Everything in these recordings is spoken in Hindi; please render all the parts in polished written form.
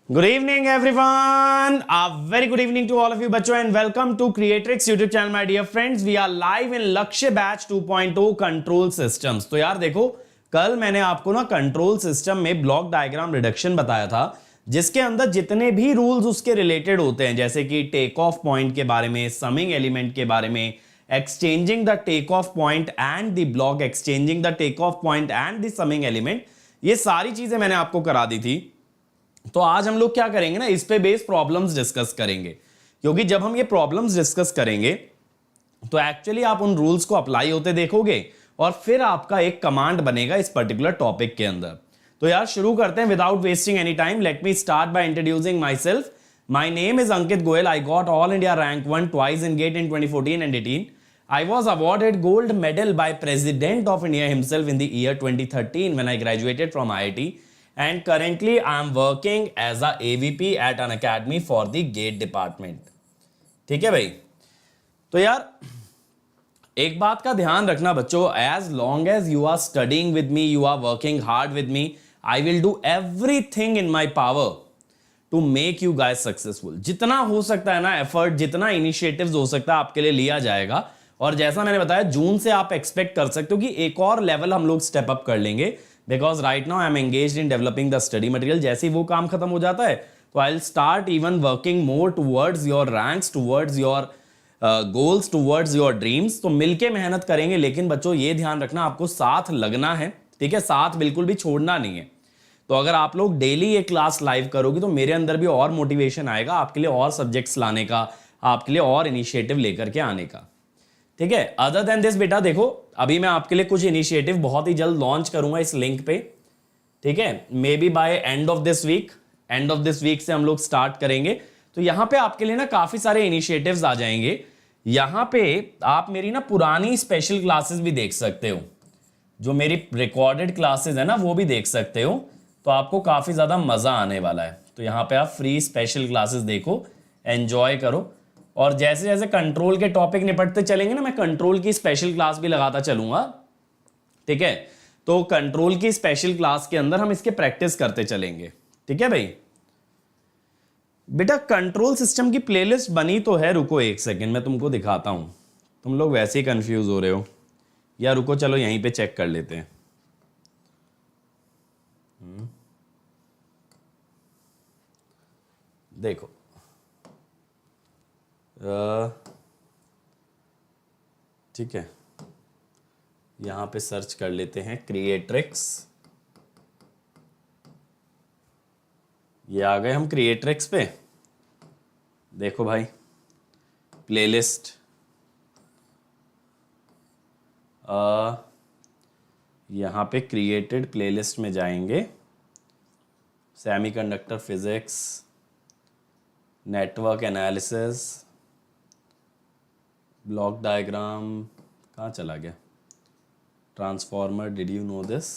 Good evening, everyone. A very good evening to all of you, बच्चों, and welcome to Creatrix YouTube channel, my dear friends. We are live in लक्ष्य बैच 2.0 कंट्रोल सिस्टम्स। तो यार देखो, कल मैंने आपको ना कंट्रोल सिस्टम में ब्लॉक डायग्राम रिडक्शन बताया था, जिसके अंदर जितने भी रूल्स उसके रिलेटेड होते हैं, जैसे कि टेक ऑफ पॉइंट के बारे में, समिंग एलिमेंट के बारे में, exchanging the take off point and the block, exchanging the take off point and the summing element, ये सारी चीजें मैंने आपको करा दी थी। तो आज हम लोग क्या करेंगे ना, इस पे बेस प्रॉब्लम्स डिस्कस करेंगे, क्योंकि जब हम ये प्रॉब्लम्स डिस्कस करेंगे तो एक्चुअली आप उन रूल्स को अप्लाई होते देखोगे और फिर आपका एक कमांड बनेगा इस पर्टिकुलर टॉपिक के अंदर। तो यार शुरू करते हैं without wasting any time. Let me start by introducing my self. My name is Ankit Goyal. I got all India rank 1 twice in get in 2014 and 18. I was awarded gold medal by President of India himself in the year 2013 when I graduated from IIT. And currently I am working as a AVP at an academy for the GATE department. ठीक है भाई। तो यार एक बात का ध्यान रखना बच्चों, as long as you are studying with me, you are working hard with me, I will do everything in my power to make you guys successful. जितना हो सकता है ना एफर्ट, जितना इनिशिएटिव्स हो सकता है आपके लिए लिया जाएगा। और जैसा मैंने बताया, जून से आप एक्सपेक्ट कर सकते हो कि एक और लेवल हम लोग स्टेप अप कर लेंगे, because right now I am engaged in developing the study material. जैसे ही वो काम खत्म हो जाता है तो I will start even working more towards your ranks, towards your goals, towards your dreams. तो मिलके मेहनत करेंगे, लेकिन बच्चों ये ध्यान रखना आपको साथ लगना है, ठीक है, साथ बिल्कुल भी छोड़ना नहीं है। तो अगर आप लोग डेली ये क्लास लाइव करोगे तो मेरे अंदर भी और मोटिवेशन आएगा आपके लिए और सब्जेक्ट्स लाने का, आपके लिए और इनिशिएटिव लेकर के आने का, ठीक है। अदर देन दिस बेटा देखो, अभी मैं आपके लिए कुछ इनिशिएटिव बहुत ही जल्द लॉन्च करूंगा इस लिंक पे, ठीक है। Maybe by end of this week से हम लोग स्टार्ट करेंगे। तो यहां पे आपके लिए ना काफी सारे इनिशिएटिव्स आ जाएंगे। यहां पे आप मेरी ना पुरानी स्पेशल क्लासेस भी देख सकते हो, जो मेरी रिकॉर्डेड क्लासेस है ना वो भी देख सकते हो। तो आपको काफी ज्यादा मजा आने वाला है। तो यहाँ पे आप फ्री स्पेशल क्लासेस देखो, एंजॉय करो, और जैसे जैसे कंट्रोल के टॉपिक निपटते चलेंगे ना, मैं कंट्रोल की स्पेशल क्लास भी लगाता चलूंगा, ठीक है। तो कंट्रोल की स्पेशल क्लास के अंदर हम इसके प्रैक्टिस करते चलेंगे, ठीक है भाई। बेटा कंट्रोल सिस्टम की प्लेलिस्ट बनी तो है, रुको एक सेकेंड मैं तुमको दिखाता हूं। तुम लोग वैसे ही कंफ्यूज हो रहे हो या रुको, चलो यहीं पे चेक कर लेते हैं। देखो ठीक है, यहां पे सर्च कर लेते हैं क्रिएट्रिक्स। ये आ गए हम क्रिएट्रिक्स पे। देखो भाई प्लेलिस्ट, यहां पे क्रिएटेड प्लेलिस्ट में जाएंगे। Semiconductor physics, network analysis, block diagram, कहाँ चला गया, transformer, did you know this.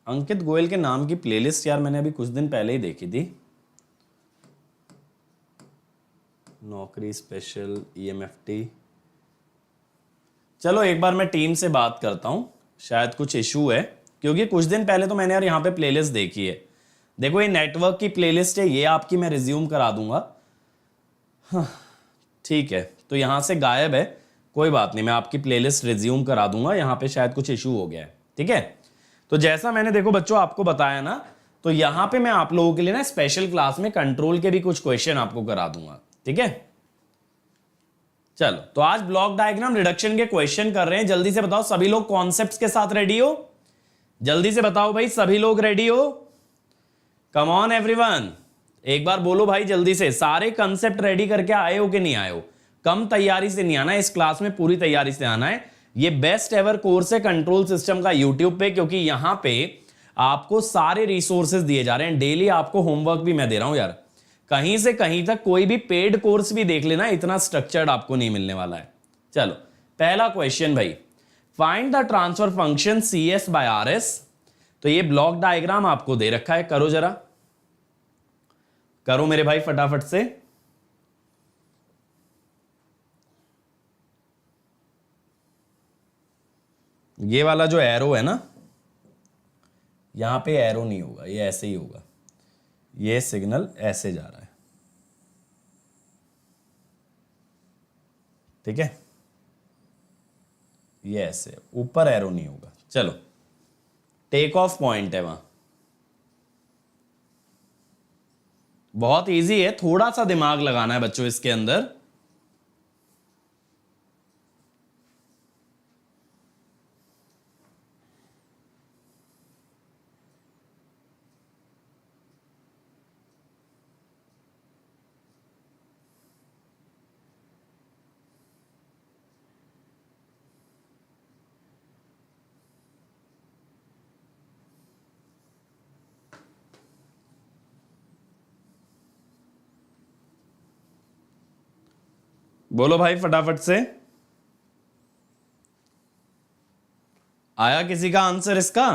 Ankit Goyal के नाम की प्लेलिस्ट यार मैंने अभी कुछ दिन पहले ही देखी थी। नौकरी स्पेशल, EMFT। चलो एक बार मैं टीम से बात करता हूँ, शायद कुछ इशू है, क्योंकि कुछ दिन पहले तो मैंने यार यहाँ पे प्लेलिस्ट देखी है। देखो ये नेटवर्क की प्लेलिस्ट है, ये आपकी मैं रिज्यूम करा दूंगा। हाँ ठीक है, तो यहाँ से गायब है, कोई बात नहीं, मैं आपकी प्लेलिस्ट रिज्यूम करा दूंगा। यहाँ पे शायद कुछ इशू हो गया है, ठीक है। तो जैसा मैंने देखो बच्चों आपको बताया ना, तो यहाँ पे मैं आप लोगों के लिए ना स्पेशल क्लास में कंट्रोल के भी कुछ क्वेश्चन आपको करा दूंगा, ठीक है। चलो तो आज ब्लॉक डायग्राम रिडक्शन के क्वेश्चन कर रहे हैं। जल्दी से बताओ सभी लोग कॉन्सेप्ट्स के साथ रेडी हो? जल्दी से बताओ भाई, सभी लोग रेडी हो? कम ऑन एवरीवन, एक बार बोलो भाई जल्दी से, सारे कंसेप्ट रेडी करके आए हो कि नहीं आए हो? कम तैयारी से नहीं आना है, इस क्लास में पूरी तैयारी से आना है। ये बेस्ट एवर कोर्स है कंट्रोल सिस्टम का यूट्यूब पे, क्योंकि यहां पे आपको सारे रिसोर्सेज दिए जा रहे हैं। डेली आपको होमवर्क भी मैं दे रहा हूं यार, कहीं से कहीं तक कोई भी पेड कोर्स भी देख लेना, इतना स्ट्रक्चर्ड आपको नहीं मिलने वाला है। चलो पहला क्वेश्चन भाई, find the transfer function CS by RS। तो ये ब्लॉक डायग्राम आपको दे रखा है, करो जरा, करो मेरे भाई फटाफट से। ये वाला जो एरो है ना, यहां पे एरो नहीं होगा, ये ऐसे ही होगा, ये सिग्नल ऐसे जा रहा है, ठीक है, ये ऐसे, ऊपर एरो नहीं होगा। चलो, टेक ऑफ पॉइंट है वहां, बहुत इजी है, थोड़ा सा दिमाग लगाना है बच्चों इसके अंदर। बोलो भाई फटाफट से, आया किसी का आंसर इसका?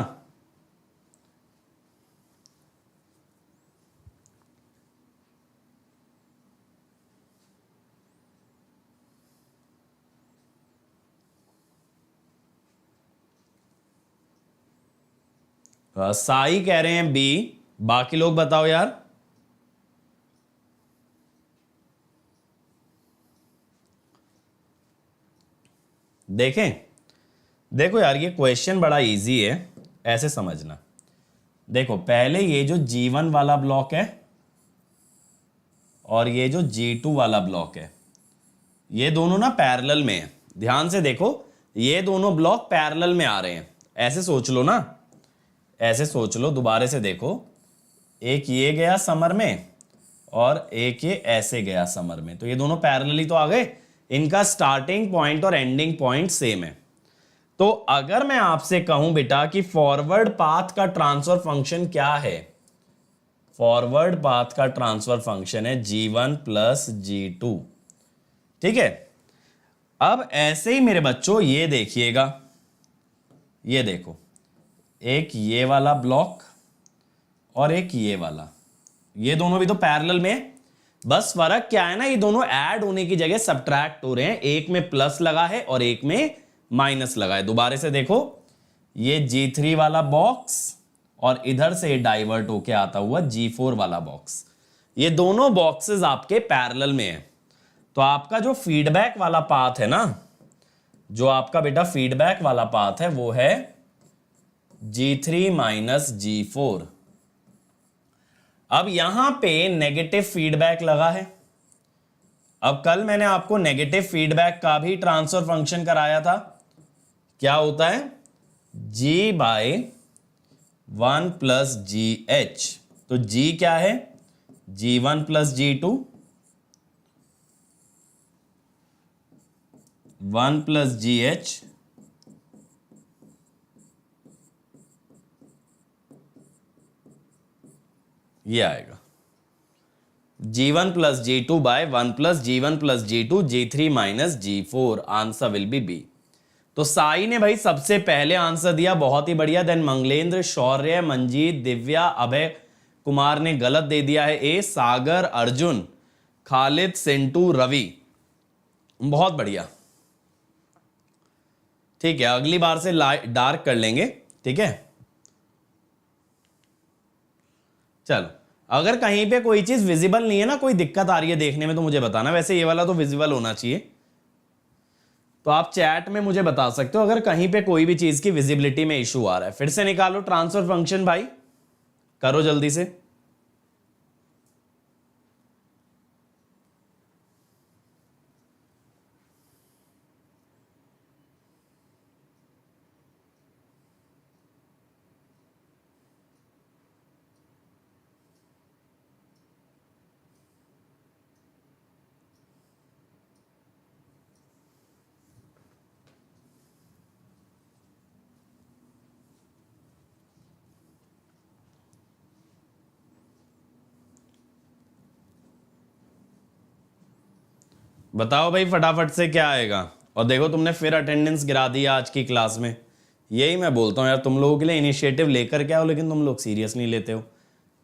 साई कह रहे हैं बी, बाकी लोग बताओ यार। देखें, देखो यार ये क्वेश्चन बड़ा इजी है, ऐसे समझना। देखो पहले ये जो G1 वाला ब्लॉक है और ये जो G2 वाला ब्लॉक है, ये दोनों ना पैरेलल में है। ध्यान से देखो, ये दोनों ब्लॉक पैरेलल में आ रहे हैं, ऐसे सोच लो ना, ऐसे सोच लो। दोबारा से देखो, एक ये गया समर में और एक ये ऐसे गया समर में, तो ये दोनों पैरेलल ही तो आ गए, इनका स्टार्टिंग पॉइंट और एंडिंग पॉइंट सेम है। तो अगर मैं आपसे कहूं बेटा कि फॉरवर्ड पाथ का ट्रांसफर फंक्शन क्या है, फॉरवर्ड पाथ का ट्रांसफर फंक्शन है G1 प्लस G2, ठीक है। अब ऐसे ही मेरे बच्चों ये देखिएगा, ये देखो, एक ये वाला ब्लॉक और एक ये वाला, ये दोनों भी तो पैरेलल में है। बस फर्क क्या है ना, ये दोनों ऐड होने की जगह सब्ट्रैक्ट हो रहे हैं, एक में प्लस लगा है और एक में माइनस लगा है। दोबारा से देखो, ये G3 वाला बॉक्स और इधर से डाइवर्ट होके आता हुआ G4 वाला बॉक्स, ये दोनों बॉक्सेस आपके पैरेलल में है। तो आपका जो फीडबैक वाला पाथ है ना, जो आपका बेटा फीडबैक वाला पाथ है, वो है G3 माइनस G4। अब यहां पे नेगेटिव फीडबैक लगा है। अब कल मैंने आपको नेगेटिव फीडबैक का भी ट्रांसफर फंक्शन कराया था, क्या होता है, G by 1 plus G H. तो G क्या है, G1 plus G2, 1 plus G H, ये आएगा G1 plus G2 by 1 plus G1 plus G2 G3 minus G4। Answer will be B. तो साई ने भाई सबसे पहले आंसर दिया, बहुत ही बढ़िया। देन मंगलेंद्र, शौर्य, मंजीत, दिव्या, अभय कुमार ने गलत दे दिया है ए। सागर, अर्जुन, खालिद, सिंटू, रवि, बहुत बढ़िया, ठीक है। अगली बार से डार्क कर लेंगे, ठीक है। चलो, अगर कहीं पे कोई चीज विजिबल नहीं है ना, कोई दिक्कत आ रही है देखने में, तो मुझे बताना। वैसे ये वाला तो विजिबल होना चाहिए, तो आप चैट में मुझे बता सकते हो अगर कहीं पे कोई भी चीज की विजिबिलिटी में इशू आ रहा है। फिर से निकालो ट्रांसफर फंक्शन भाई, करो जल्दी से। बताओ भाई फटाफट से क्या आएगा। और देखो तुमने फिर अटेंडेंस गिरा दी आज की क्लास में। यही मैं बोलता हूँ यार, तुम लोगों के लिए इनिशिएटिव लेकर के आओ, लेकिन तुम लोग सीरियस नहीं लेते हो।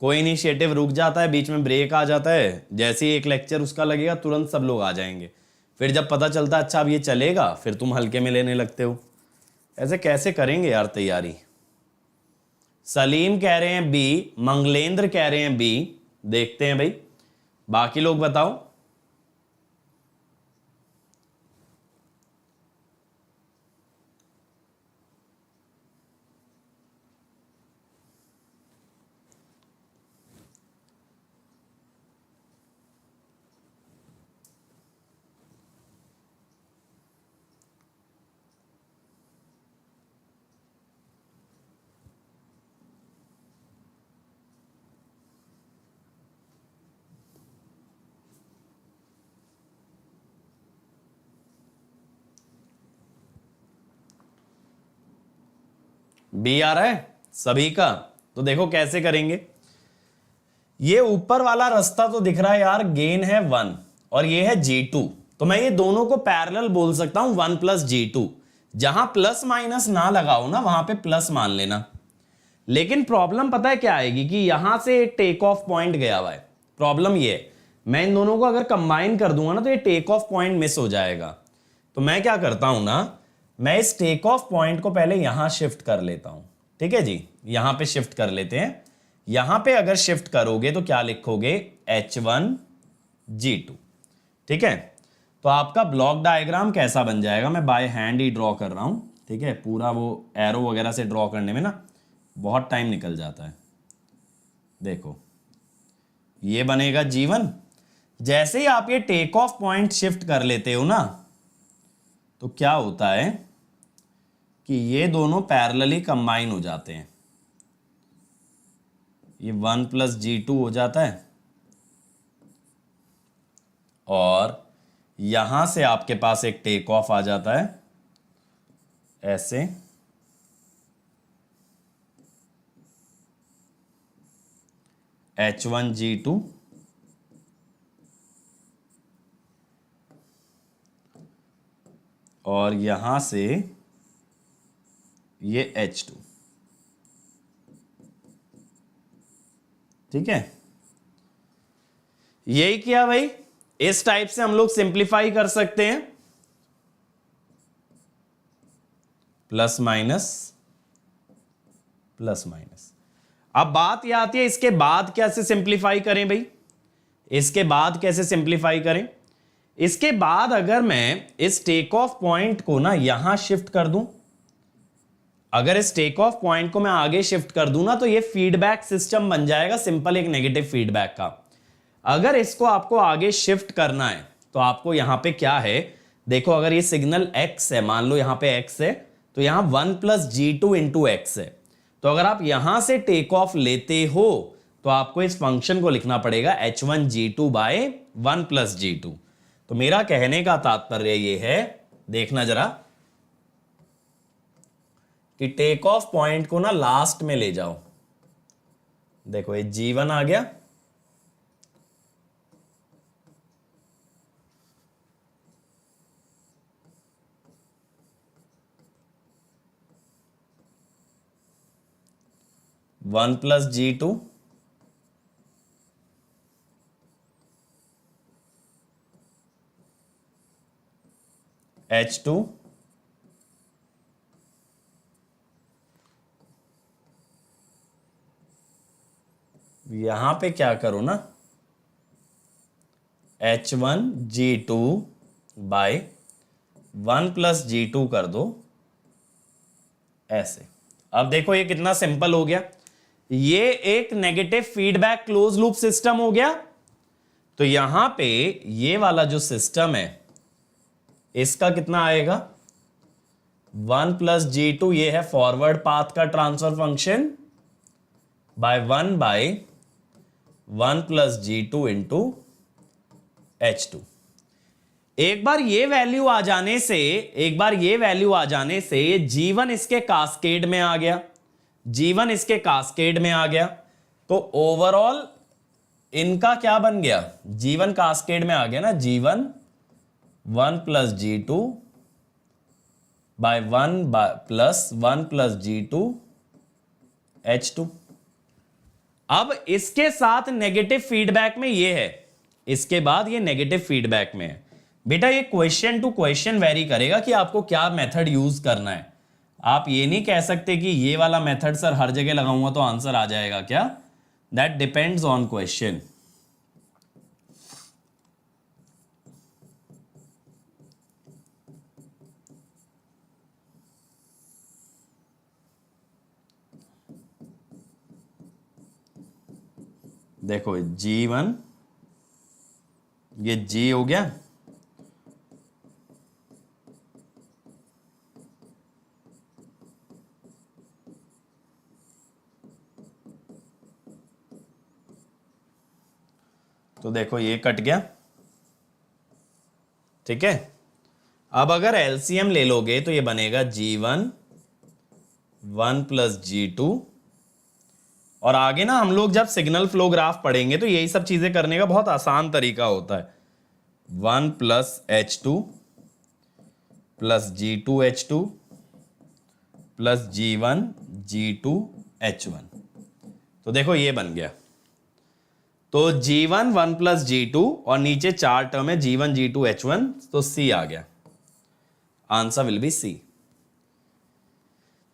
कोई इनिशिएटिव रुक जाता है, बीच में ब्रेक आ जाता है, जैसे ही एक लेक्चर उसका लगेगा तुरंत सब लोग आ जाएंगे। फिर जब पता चलता है अच्छा अब ये चलेगा, फिर तुम हल्के में लेने लगते हो। ऐसे कैसे करेंगे यार तैयारी। सलीम कह रहे हैं बी, मंगलेंद्र कह रहे हैं बी, देखते हैं भाई, बाकी लोग बताओ। बी आ रहा है सभी का? तो देखो कैसे करेंगे। ये ऊपर वाला रास्ता तो दिख रहा है यार, गेन है 1 और ये है G2, तो मैं ये दोनों को पैरेलल बोल सकता हूं 1 + G2। जहां प्लस माइनस ना लगाओ ना वहां पे प्लस मान लेना। लेकिन प्रॉब्लम पता है क्या आएगी कि यहां से एक टेक ऑफ पॉइंट गया हुआ है। प्रॉब्लम ये है, मैं इन दोनों को अगर कंबाइन कर दूंगा ना तो ये टेक ऑफ पॉइंट मिस हो जाएगा। तो मैं क्या करता हूं ना, मैं इस टेक ऑफ पॉइंट को पहले यहां शिफ्ट कर लेता हूं। ठीक है जी, यहां पे शिफ्ट कर लेते हैं। यहां पे अगर शिफ्ट करोगे तो क्या लिखोगे, H1 G2। ठीक है, तो आपका ब्लॉक डायग्राम कैसा बन जाएगा, मैं बाय हैंड ही ड्रॉ कर रहा हूं। ठीक है, पूरा वो एरो वगैरह से ड्रॉ करने में ना बहुत टाइम निकल जाता है। देखो ये बनेगा G1। जैसे ही आप ये टेक ऑफ पॉइंट शिफ्ट कर लेते हो ना तो क्या होता है कि ये दोनों पैरेलली कंबाइन हो जाते हैं। ये 1 + G2 हो जाता है और यहां से आपके पास एक टेक ऑफ आ जाता है ऐसे। H1 G2 और यहां से ये H2। ठीक है, यही किया भाई। इस टाइप से हम लोग सिंप्लीफाई कर सकते हैं, प्लस माइनस प्लस माइनस। अब बात यह आती है इसके बाद कैसे सिंप्लीफाई करें भाई, इसके बाद कैसे सिंप्लीफाई करें। इसके बाद अगर मैं इस टेक ऑफ पॉइंट को ना यहां शिफ्ट कर दूं, अगर इस टेक ऑफ पॉइंट को मैं आगे शिफ्ट कर दूं ना तो ये फीडबैक सिस्टम बन जाएगा, सिंपल एक नेगेटिव फीडबैक का। अगर इसको आपको आगे शिफ्ट करना है तो आपको यहां पे क्या है, देखो अगर ये सिग्नल x है, मान लो यहां पे x है, तो यहां 1 + G2 × x है। तो अगर आप यहां से टेक ऑफ लेते हो तो आपको इस फंक्शन को लिखना पड़ेगा H1 G2 / 1 + G2। तो मेरा कहने का तात्पर्य ये है, देखना जरा, कि टेक ऑफ पॉइंट को ना लास्ट में ले जाओ। देखो ये G1 आ गया, वन + G2 H2 यहां पे क्या करो ना, H1 G2 / 1 + G2 कर दो ऐसे। अब देखो ये कितना सिंपल हो गया, ये एक negative feedback close loop system हो गया। तो यहां पे ये वाला जो सिस्टम है इसका कितना आएगा, 1 + G2, ये है फॉरवर्ड पाथ का transfer function, bye 1 / 1 + G2 × H2। एक बार ये वैल्यू आ जाने से G1 इसके कास्केड में आ गया, G1 इसके कास्केड में आ गया। तो ओवरऑल इनका क्या बन गया, G1 कास्केड में आ गया ना, G1 1 + G2 / 1 + 1 + G2 H2। अब इसके साथ नेगेटिव फीडबैक में ये है, इसके बाद ये नेगेटिव फीडबैक में है। बेटा ये क्वेश्चन टू क्वेश्चन वेरी करेगा कि आपको क्या मेथड यूज करना है। आप ये नहीं कह सकते कि ये वाला मेथड सर हर जगह लगाऊंगा तो आंसर आ जाएगा क्या, दैट डिपेंड्स ऑन क्वेश्चन। देखो G1, ये G हो गया, तो देखो ये कट गया, ठीक है। अब अगर एलसीएम ले लोगे तो ये बनेगा G1 1 प्लस G2, और आगे ना हम लोग जब सिग्नल फ्लो ग्राफ पढ़ेंगे तो यही सब चीजें करने का बहुत आसान तरीका होता है। 1 plus H2 plus G2H2 plus G1 G2 H1, तो देखो ये बन गया। तो G1 1 प्लस G2 और नीचे 4 टर्म है G1 G2 H1, तो C आ गया, आंसर विल बी C।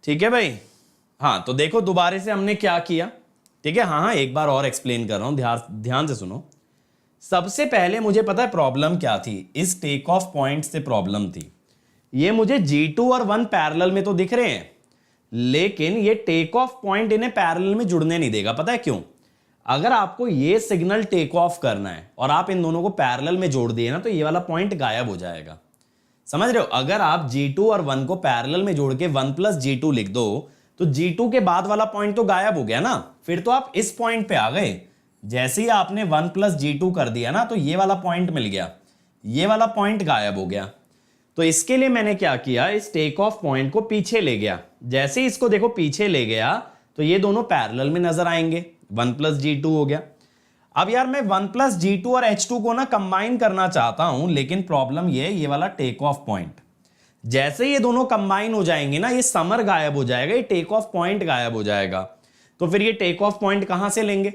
ठीक है भाई। हाँ तो देखो दोबारा से हमने क्या किया, ठीक है। हाँ एक बार और एक्सप्लेन कर रहा हूं, ध्यान से सुनो। सबसे पहले मुझे पता है प्रॉब्लम क्या थी, इस टेक ऑफ पॉइंट से प्रॉब्लम थी। ये मुझे G2 और 1 पैरेलल में तो दिख रहे हैं, लेकिन ये टेक ऑफ पॉइंट इन्हें पैरेलल में जुड़ने नहीं देगा। पता है क्यों? अगर आपको ये सिग्नल टेक ऑफ करना है और आप इन दोनों को पैरेलल में जोड़ दिए ना, तो ये वाला पॉइंट गायब हो जाएगा। समझ रहे हो? अगर आप G2 और 1 को पैरेलल में जोड़ के 1 प्लस G2 लिख दो, तो G2 के बाद वाला पॉइंट तो गायब हो गया ना, फिर तो आप इस पॉइंट पे आ गए। जैसे ही आपने 1 प्लस G2 कर दिया ना, तो ये वाला पॉइंट मिल गया, ये वाला पॉइंट गायब हो गया। तो इसके लिए मैंने क्या किया, इस टेक ऑफ पॉइंट को पीछे ले गया। जैसे ही इसको देखो पीछे ले गया, तो ये दोनों पैरेलल में नजर आएंगे, 1 प्लस G2 हो गया। अब यार मैं 1 प्लस G2 और H2 को ना कंबाइन करना चाहता हूं, लेकिन प्रॉब्लम ये वाला टेक ऑफ पॉइंट, जैसे ये दोनों कंबाइन हो जाएंगे ना, ये समर गायब हो जाएगा, ये टेक ऑफ पॉइंट गायब हो जाएगा। तो फिर ये टेक ऑफ पॉइंट कहां से लेंगे?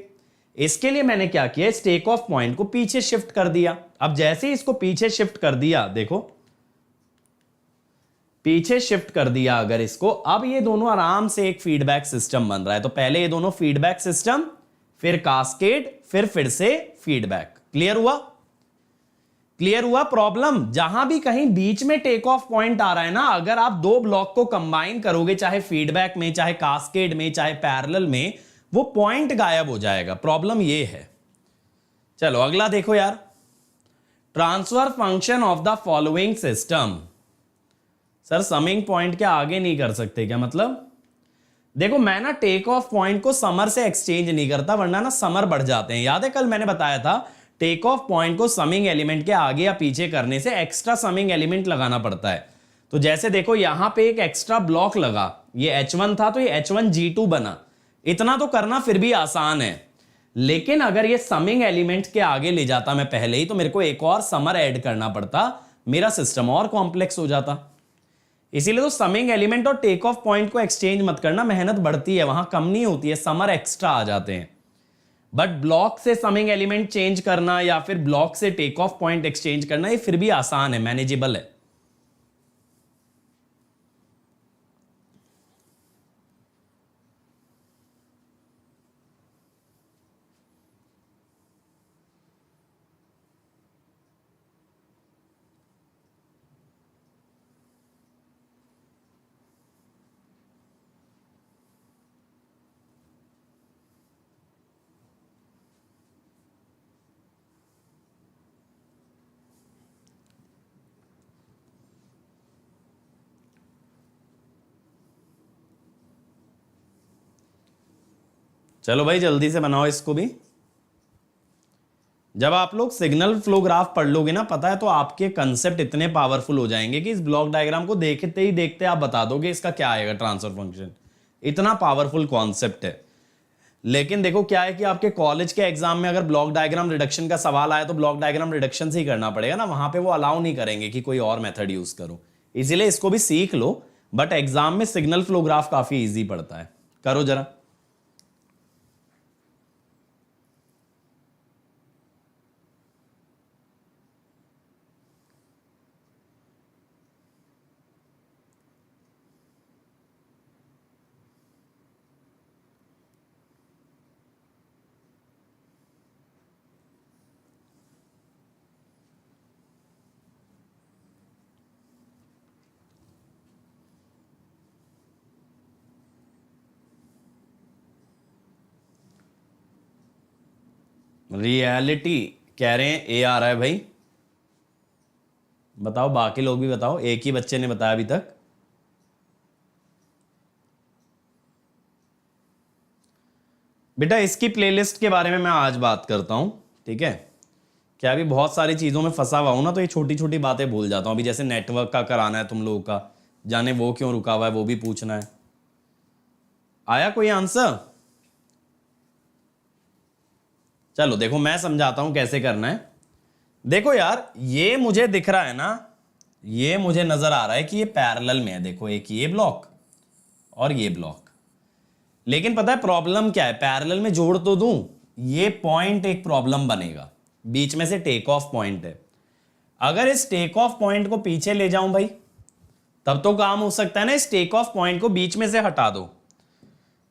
इसके लिए मैंने क्या किया, इस टेक ऑफ पॉइंट को पीछे शिफ्ट कर दिया। अब जैसे ही इसको पीछे शिफ्ट कर दिया, देखो पीछे शिफ्ट कर दिया अगर इसको, अब ये दोनों आराम से एक फीडबैक सिस्टम बन रहा है। तो पहले ये दोनों फीडबैक सिस्टम, फिर कास्केड, फिर से फीडबैक। क्लियर हुआ? क्लियर हुआ? प्रॉब्लम जहां भी कहीं बीच में टेक ऑफ पॉइंट आ रहा है ना, अगर आप दो ब्लॉक को कंबाइन करोगे, चाहे फीडबैक में, चाहे कास्केड में, चाहे पैरेलल में, वो पॉइंट गायब हो जाएगा। प्रॉब्लम ये है। चलो अगला देखो यार, transfer function of the following system. Sir summing point क्या आगे नहीं कर सकते क्या? मतलब देखो मैं ना टेक ऑफ पॉइंट को समर से एक्सचेंज नहीं करता, वरना ना समर बढ़ जाते हैं। याद है कल मैंने बताया था, टेक ऑफ पॉइंट को समिंग एलिमेंट के आगे या पीछे करने से एक्स्ट्रा समिंग एलिमेंट लगाना पड़ता है। तो जैसे देखो यहां पे एक एक्स्ट्रा ब्लॉक लगा, ये H1 था तो ये H1 G2 बना। इतना तो करना फिर भी आसान है, लेकिन अगर ये समिंग एलिमेंट के आगे ले जाता मैं पहले ही, तो मेरे को एक और समर ऐड करना पड़ता, मेरा सिस्टम और कॉम्प्लेक्स हो जाता। इसीलिए तो समिंग एलिमेंट और टेक ऑफ पॉइंट को एक्सचेंज मत करना, मेहनत बढ़ती है, वहां कम नहीं होती है, समर एक्स्ट्रा आ जाते हैं। बट ब्लॉक से समिंग एलिमेंट चेंज करना या फिर ब्लॉक से टेक ऑफ पॉइंट एक्सचेंज करना, ये फिर भी आसान है, मैनेजेबल है। चलो भाई जल्दी से बनाओ इसको भी। जब आप लोग सिग्नल फ्लो ग्राफ पढ़ लोगे ना, पता है, तो आपके कंसेप्ट इतने पावरफुल हो जाएंगे कि इस ब्लॉक डायग्राम को देखते ही देखते आप बता दोगे इसका क्या आएगा ट्रांसफर फंक्शन। इतना पावरफुल कॉन्सेप्ट है। लेकिन देखो क्या है कि आपके कॉलेज के एग्जाम में अगर ब्लॉक डायग्राम रिडक्शन का सवाल आया, तो ब्लॉक डायग्राम रिडक्शन से ही करना पड़ेगा ना, वहां पे वो अलाउ नहीं करेंगे कि कोई और मेथड यूज करो। इसीलिए इसको भी सीख लो, बट एग्जाम में सिग्नल फ्लो ग्राफ काफी ईजी पड़ता है। करो जरा। रियलिटी कह रहे हैं ए आ रहा है भाई। बताओ बाकी लोग भी बताओ, एक ही बच्चे ने बताया अभी तक। बेटा इसकी प्लेलिस्ट के बारे में मैं आज बात करता हूं, ठीक है। क्या अभी बहुत सारी चीजों में फंसा हुआ हूं ना, तो ये छोटी छोटी बातें भूल जाता हूं। अभी जैसे नेटवर्क का कराना है तुम लोगों का, जाने वो क्यों रुका हुआ है वो भी पूछना है। आया कोई आंसर? चलो देखो मैं समझाता हूं कैसे करना है। देखो यार ये मुझे दिख रहा है ना, ये मुझे नजर आ रहा है कि ये पैरेलल में है। देखो एक ये ब्लॉक और ये ब्लॉक, लेकिन पता है प्रॉब्लम क्या है? पैरेलल में जोड़ तो दूं, ये पॉइंट एक प्रॉब्लम बनेगा, बीच में से टेक ऑफ पॉइंट है। अगर इस टेक ऑफ पॉइंट को पीछे ले जाऊं भाई, तब तो काम हो सकता है ना। इस टेक ऑफ पॉइंट को बीच में से हटा दो।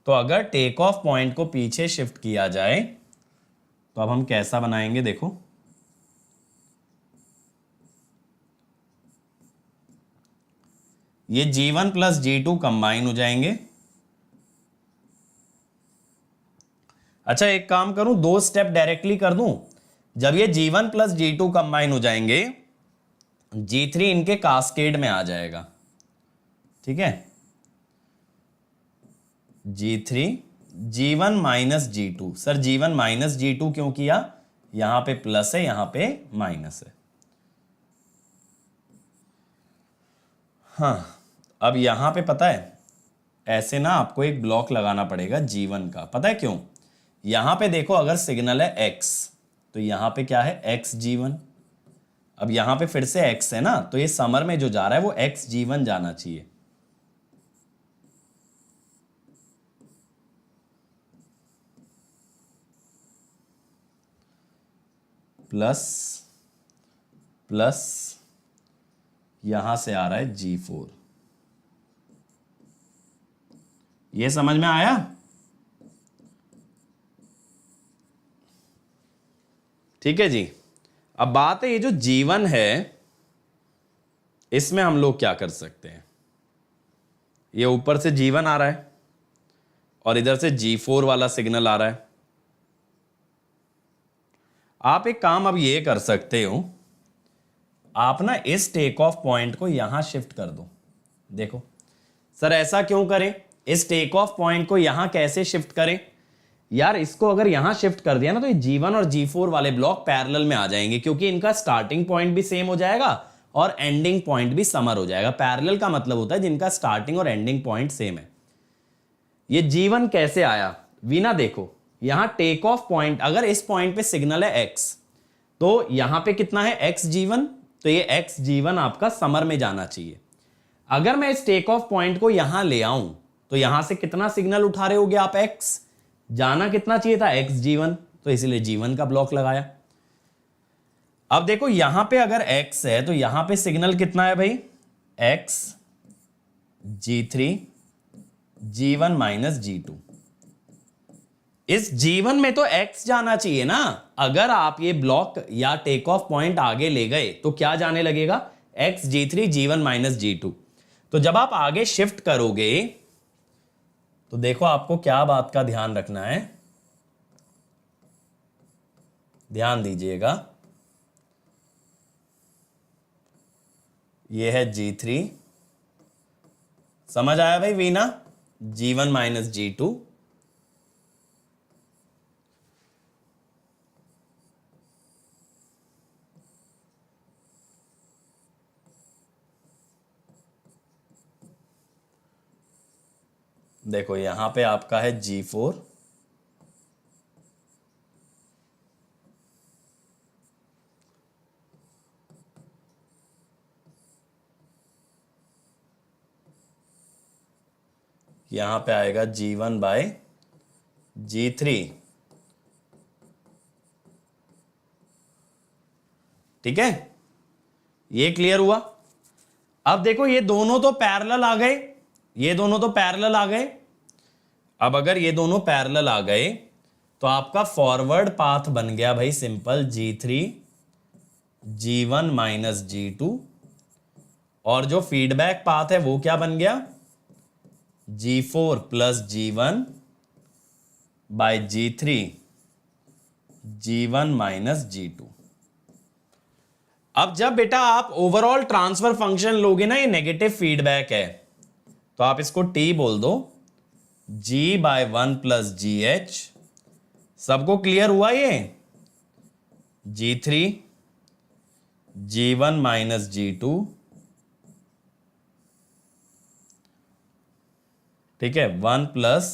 तो अगर टेक ऑफ पॉइंट को पीछे शिफ्ट किया जाए तो अब हम कैसा बनाएंगे? देखो ये G1 प्लस G2 कंबाइन हो जाएंगे। अच्छा एक काम करूं, दो स्टेप डायरेक्टली कर दूं। जब ये G1 प्लस G2 कंबाइन हो जाएंगे, G3 इनके कास्केड में आ जाएगा, ठीक है। G3 G1 minus G2। Sir G1 minus G2 क्यों किया? यहां पे प्लस है, यहां पे माइनस है। हाँ अब यहां पे पता है ऐसे ना आपको एक ब्लॉक लगाना पड़ेगा G1 का। पता है क्यों? यहां पे देखो अगर सिग्नल है X, तो यहां पे क्या है? X G1। अब यहां पे फिर से X है ना, तो ये समर में जो जा रहा है वो X G1 जाना चाहिए। प्लस प्लस यहां से आ रहा है G4। ये समझ में आया? ठीक है जी। अब बात है ये जो G1 है, इसमें हम लोग क्या कर सकते हैं? ये ऊपर से G1 आ रहा है और इधर से G4 वाला सिग्नल आ रहा है। आप एक काम अब ये कर सकते हो, आप ना इस टेक ऑफ पॉइंट को यहां शिफ्ट कर दो। देखो सर ऐसा क्यों करें? इस टेक ऑफ पॉइंट को यहां कैसे शिफ्ट करें? यार इसको अगर यहां शिफ्ट कर दिया ना, तो ये G1 और G4 वाले ब्लॉक पैरेलल में आ जाएंगे, क्योंकि इनका स्टार्टिंग पॉइंट भी सेम हो जाएगा और एंडिंग पॉइंट भी समर हो जाएगा। पैरेलल का मतलब होता है जिनका स्टार्टिंग और एंडिंग पॉइंट सेम है। ये G1 कैसे आया वीना? देखो यहां टेक ऑफ पॉइंट, अगर इस पॉइंट पे सिग्नल है X, तो यहां पे कितना है? X G1। तो ये X G1 आपका समर में जाना चाहिए। अगर मैं इस टेक ऑफ पॉइंट को यहां ले आऊं, तो यहां से कितना सिग्नल उठा रहे होगे आप? X। जाना कितना चाहिए था? X G1। तो इसीलिए G1 का ब्लॉक लगाया। अब देखो यहां पे अगर X है तो यहां पे सिग्नल कितना है भाई? X G3 G1 minus G2। इस G1 में तो X जाना चाहिए ना। अगर आप ये ब्लॉक या टेक ऑफ पॉइंट आगे ले गए तो क्या जाने लगेगा? X G3 G1 minus G2। तो जब आप आगे शिफ्ट करोगे तो देखो आपको क्या बात का ध्यान रखना है, ध्यान दीजिएगा। ये है G3, समझ आया भाई वीना? G1 minus G2। देखो यहां पे आपका है G4, यहां पे आएगा G1 बाय G3। ठीक है, ये क्लियर हुआ? अब देखो ये दोनों तो पैरेलल आ गए, ये दोनों तो पैरेलल आ गए। अब अगर ये दोनों पैरेलल आ गए तो आपका फॉरवर्ड पाथ बन गया भाई simple G3 G1 minus G2, और जो फीडबैक पाथ है वो क्या बन गया? G4 plus G1 bye G3 G1 minus G2। अब जब बेटा आप ओवरऑल ट्रांसफर फंक्शन लोगे ना, ये नेगेटिव फीडबैक है, तो आप इसको T बोल दो, G/1 प्लस GH। सबको क्लियर हुआ ये? G3 G1 माइनस G2, ठीक है, 1 प्लस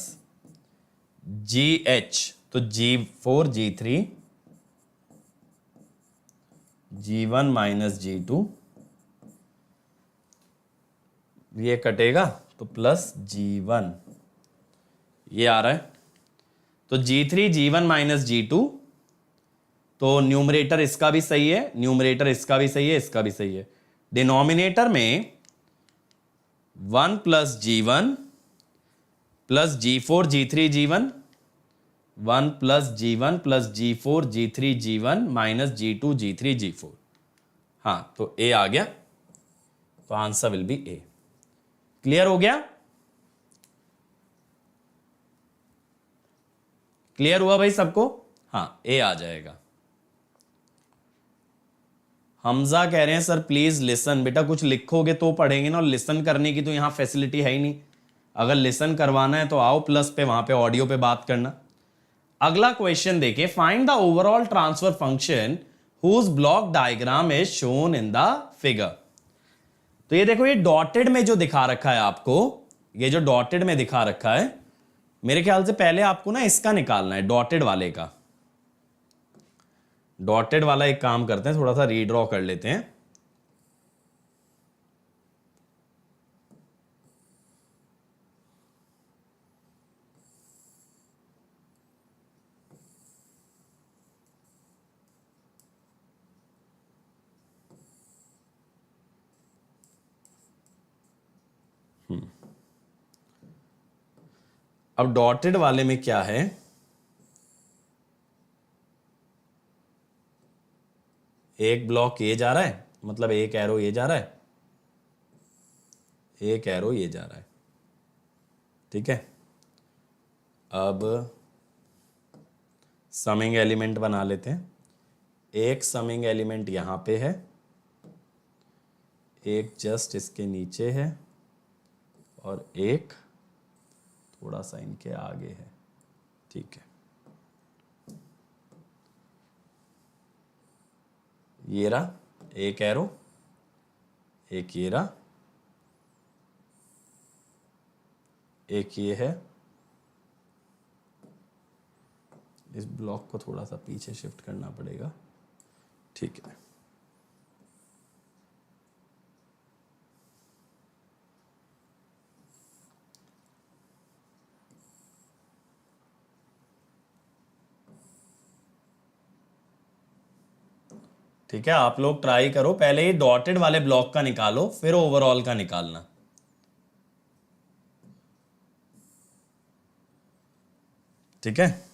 GH, तो G4 G3 G1 minus G2, ये कटेगा तो प्लस G1, ये आ रहा है। तो G3 G1 माइनस G2, तो न्यूमरेटर इसका भी सही है, न्यूमरेटर इसका भी सही है, इसका भी सही है। डिनोमिनेटर में 1 plus G1 plus G4 G3 G1, 1 plus G1 plus G4 G3 G1 minus G2 G3 G4। हाँ, तो A आ गया, तो answer will B A। Clear हो गया? क्लियर हुआ भाई सबको? हाँ, A आ जाएगा। हमजा कह रहे हैं सर प्लीज लिसन। बेटा कुछ लिखोगे तो पढ़ेंगे ना, और लिसन करने की तो यहां फैसिलिटी है ही नहीं। अगर लिसन करवाना है तो आओ प्लस पे, वहां पे ऑडियो पे बात करना। अगला क्वेश्चन देखिए, find the overall transfer function whose block diagram is shown in the figure. तो ये देखो, ये डॉटेड में जो दिखा रखा है आपको, ये जो डॉटेड में दिखा रखा है, मेरे ख्याल से पहले आपको ना इसका निकालना है, डॉटेड वाले का। डॉटेड वाला एक काम करते हैं, थोड़ा सा रीड्रॉ कर लेते हैं। अब डॉटेड वाले में क्या है, एक ब्लॉक ये जा रहा है, मतलब एक एरो ये जा रहा है, एक एरो ये जा रहा है, ठीक है। अब समिंग एलिमेंट बना लेते हैं। एक समिंग एलिमेंट यहां पे है, एक जस्ट इसके नीचे है, और एक थोड़ा सा इनके आगे है, ठीक है। ये रहा एक एरो, एक ये रहा, एक ये है। इस ब्लॉक को थोड़ा सा पीछे शिफ्ट करना पड़ेगा, ठीक है। ठीक है, आप लोग ट्राई करो, पहले ये डॉटेड वाले ब्लॉक का निकालो, फिर ओवरऑल का निकालना। ठीक है,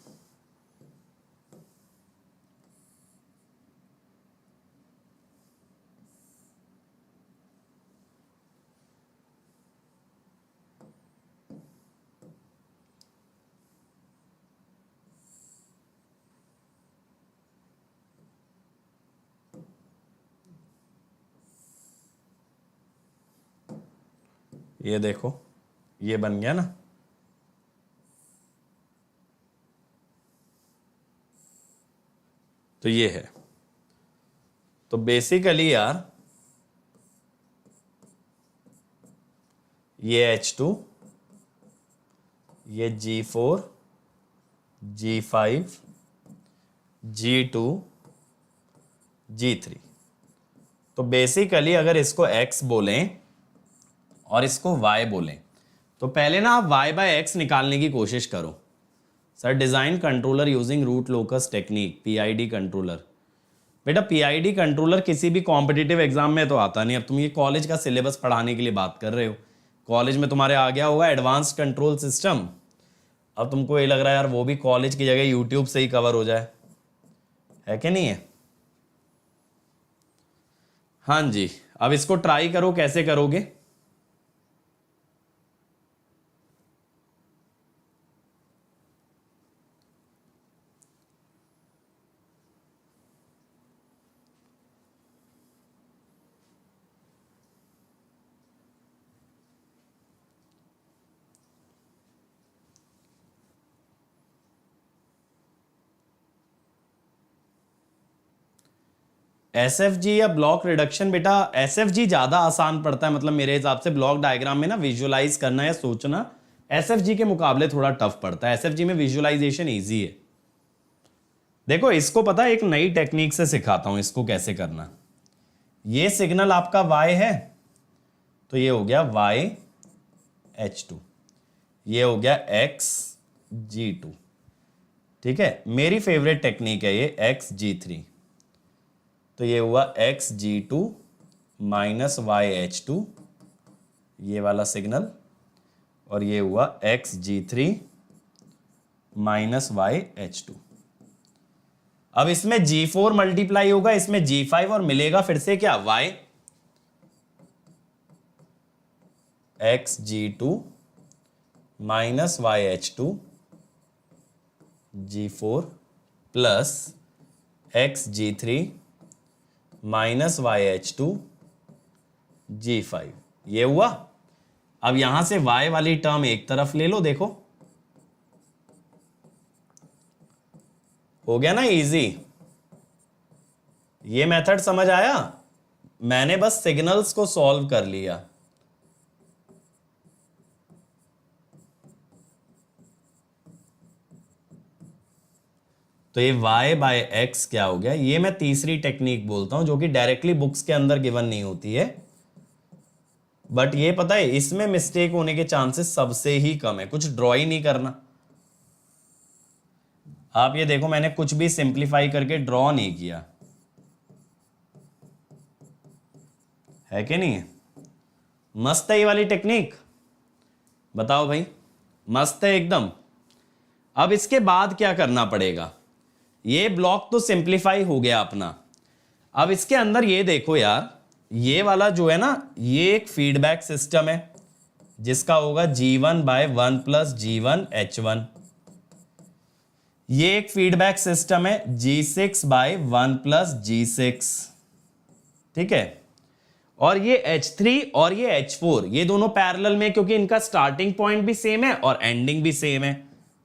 ये देखो, ये बन गया ना। तो ये है, तो बेसिकली यार ये H2, ये G4 G5 G2 G3। तो बेसिकली अगर इसको X बोलें और इसको Y बोलें, तो पहले ना आप Y/X निकालने की कोशिश करो। Sir design controller using root locus technique, PID controller. बेटा PID कंट्रोलर किसी भी कॉम्पिटिटिव एग्जाम में तो आता नहीं। अब तुम ये कॉलेज का सिलेबस पढ़ाने के लिए बात कर रहे हो, कॉलेज में तुम्हारे आ गया होगा एडवांस्ड कंट्रोल सिस्टम। अब तुमको ये लग रहा है यार वो भी कॉलेज की जगह यूट्यूब से ही कवर हो जाए, है कि नहीं है? हाँ जी, अब इसको ट्राई करो, कैसे करोगे? एसएफजी या ब्लॉक रिडक्शन, बेटा एसएफजी ज्यादा आसान पड़ता है, मतलब मेरे हिसाब से ब्लॉक डायग्राम में ना विजुअलाइज करना या सोचना एसएफजी के मुकाबले थोड़ा टफ पड़ता है। एसएफजी में विजुअलाइजेशन इजी है। देखो इसको पता है, एक नई टेक्निक से सिखाता हूं इसको कैसे करना। ये सिग्नल आपका y है, तो ये हो गया YH2, ये हो गया XG2, ठीक है। मेरी फेवरेट टेक्निक है ये XG3, तो ये हुआ XG2 माइनस YH2, ये वाला सिग्नल, और ये हुआ XG3 माइनस YH2। अब इसमें G4 मल्टीप्लाई होगा, इसमें G5, और मिलेगा फिर से क्या, Y XG2 minus YH2 G4 plus XG3 minus YH2 G5, ये हुआ। अब यहां से Y वाली टर्म एक तरफ ले लो, देखो हो गया ना इजी। ये मेथड समझ आया? मैंने बस सिग्नल्स को सॉल्व कर लिया। तो ये y बाय एक्स क्या हो गया, ये मैं तीसरी टेक्निक बोलता हूं जो कि डायरेक्टली बुक्स के अंदर गिवन नहीं होती है, बट ये पता है इसमें मिस्टेक होने के चांसेस सबसे ही कम है। कुछ ड्रॉ ही नहीं करना। आप ये देखो मैंने कुछ भी सिंप्लीफाई करके ड्रॉ नहीं किया है कि नहीं है? मस्त है ये वाली टेक्निक, बताओ भाई, मस्त है एकदम। अब इसके बाद क्या करना पड़ेगा, ये ब्लॉक तो सिंप्लीफाई हो गया अपना। अब इसके अंदर ये देखो यार, ये वाला जो है ना, ये एक फीडबैक सिस्टम है जिसका होगा G1 bye 1 plus G1 H1। ये एक फीडबैक सिस्टम है G6 बाय 1 प्लस G6, ठीक है। और ये H3 और ये H4 ये दोनों पैरेलल में, क्योंकि इनका स्टार्टिंग पॉइंट भी सेम है और एंडिंग भी सेम है,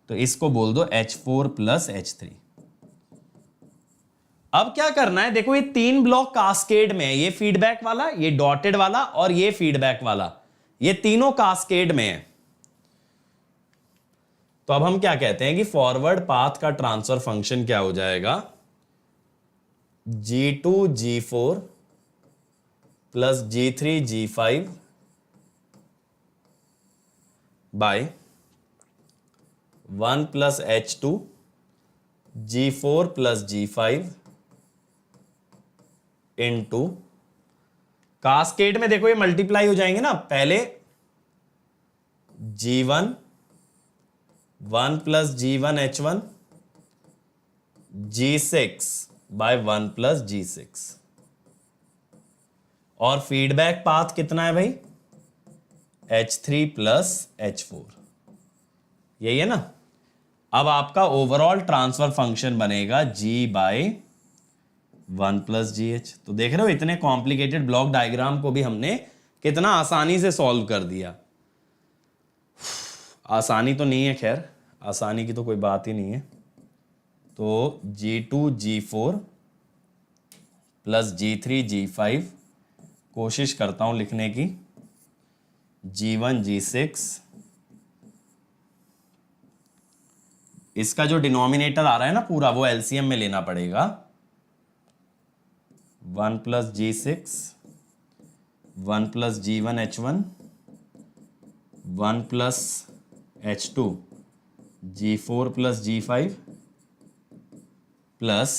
तो इसको बोल दो H4 प्लस H3। अब क्या करना है, देखो ये तीन ब्लॉक कास्केड में है, ये फीडबैक वाला, ये डॉटेड वाला और ये फीडबैक वाला, ये तीनों कास्केड में है। तो अब हम क्या कहते हैं कि फॉरवर्ड पाथ का ट्रांसफर फंक्शन क्या हो जाएगा, G2 G4 plus G3 G5 by 1 plus H2 G4 plus G5 into, cascade में देखो ये मल्टीप्लाई हो जाएंगे ना, पहले G1 1 plus G1 H1 G6 bye 1 plus G6, और फीडबैक पाथ कितना है भाई, H3 प्लस H4, यही है ना। अब आपका ओवरऑल ट्रांसफर फंक्शन बनेगा G बाय 1 प्लस GH। तो देख रहे हो इतने कॉम्प्लिकेटेड ब्लॉक डायग्राम को भी हमने कितना आसानी से सॉल्व कर दिया। आसानी तो नहीं है, खैर आसानी की तो कोई बात ही नहीं है। तो G2 G4 plus G3 G5, कोशिश करता हूं लिखने की, G1 G6, इसका जो डिनोमिनेटर आ रहा है ना पूरा, वो एलसीएम में लेना पड़ेगा। 1 plus G6 1 plus G1 H1 1 plus H2 G4 plus G5 plus,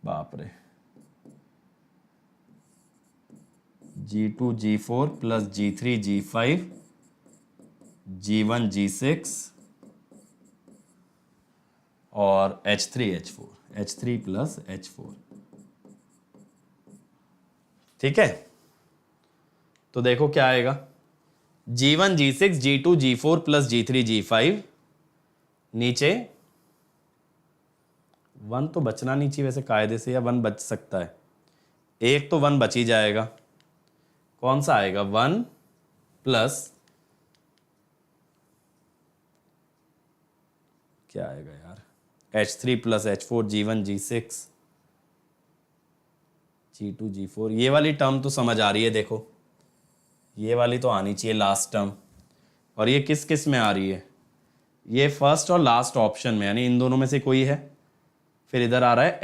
बाप रे, G2 G4 plus G3 G5 G1 G6 और H3 H4 H3 plus H4, ठीक है। तो देखो क्या आएगा, G1 G6 G2 G4 plus G3 G5, नीचे 1 तो बचना नहीं चाहिए वैसे कायदे से, या 1 बच सकता है, एक तो 1 बच ही जाएगा। कौन सा आएगा, 1 प्लस, क्या आएगा यार, H3 plus H4 G1 G6 G2 G4, ये वाली टर्म तो समझ आ रही है, देखो ये वाली तो आनी चाहिए लास्ट टर्म। और ये किस किस में आ रही है, ये फर्स्ट और लास्ट ऑप्शन में, यानी इन दोनों में से कोई है। फिर इधर आ रहा है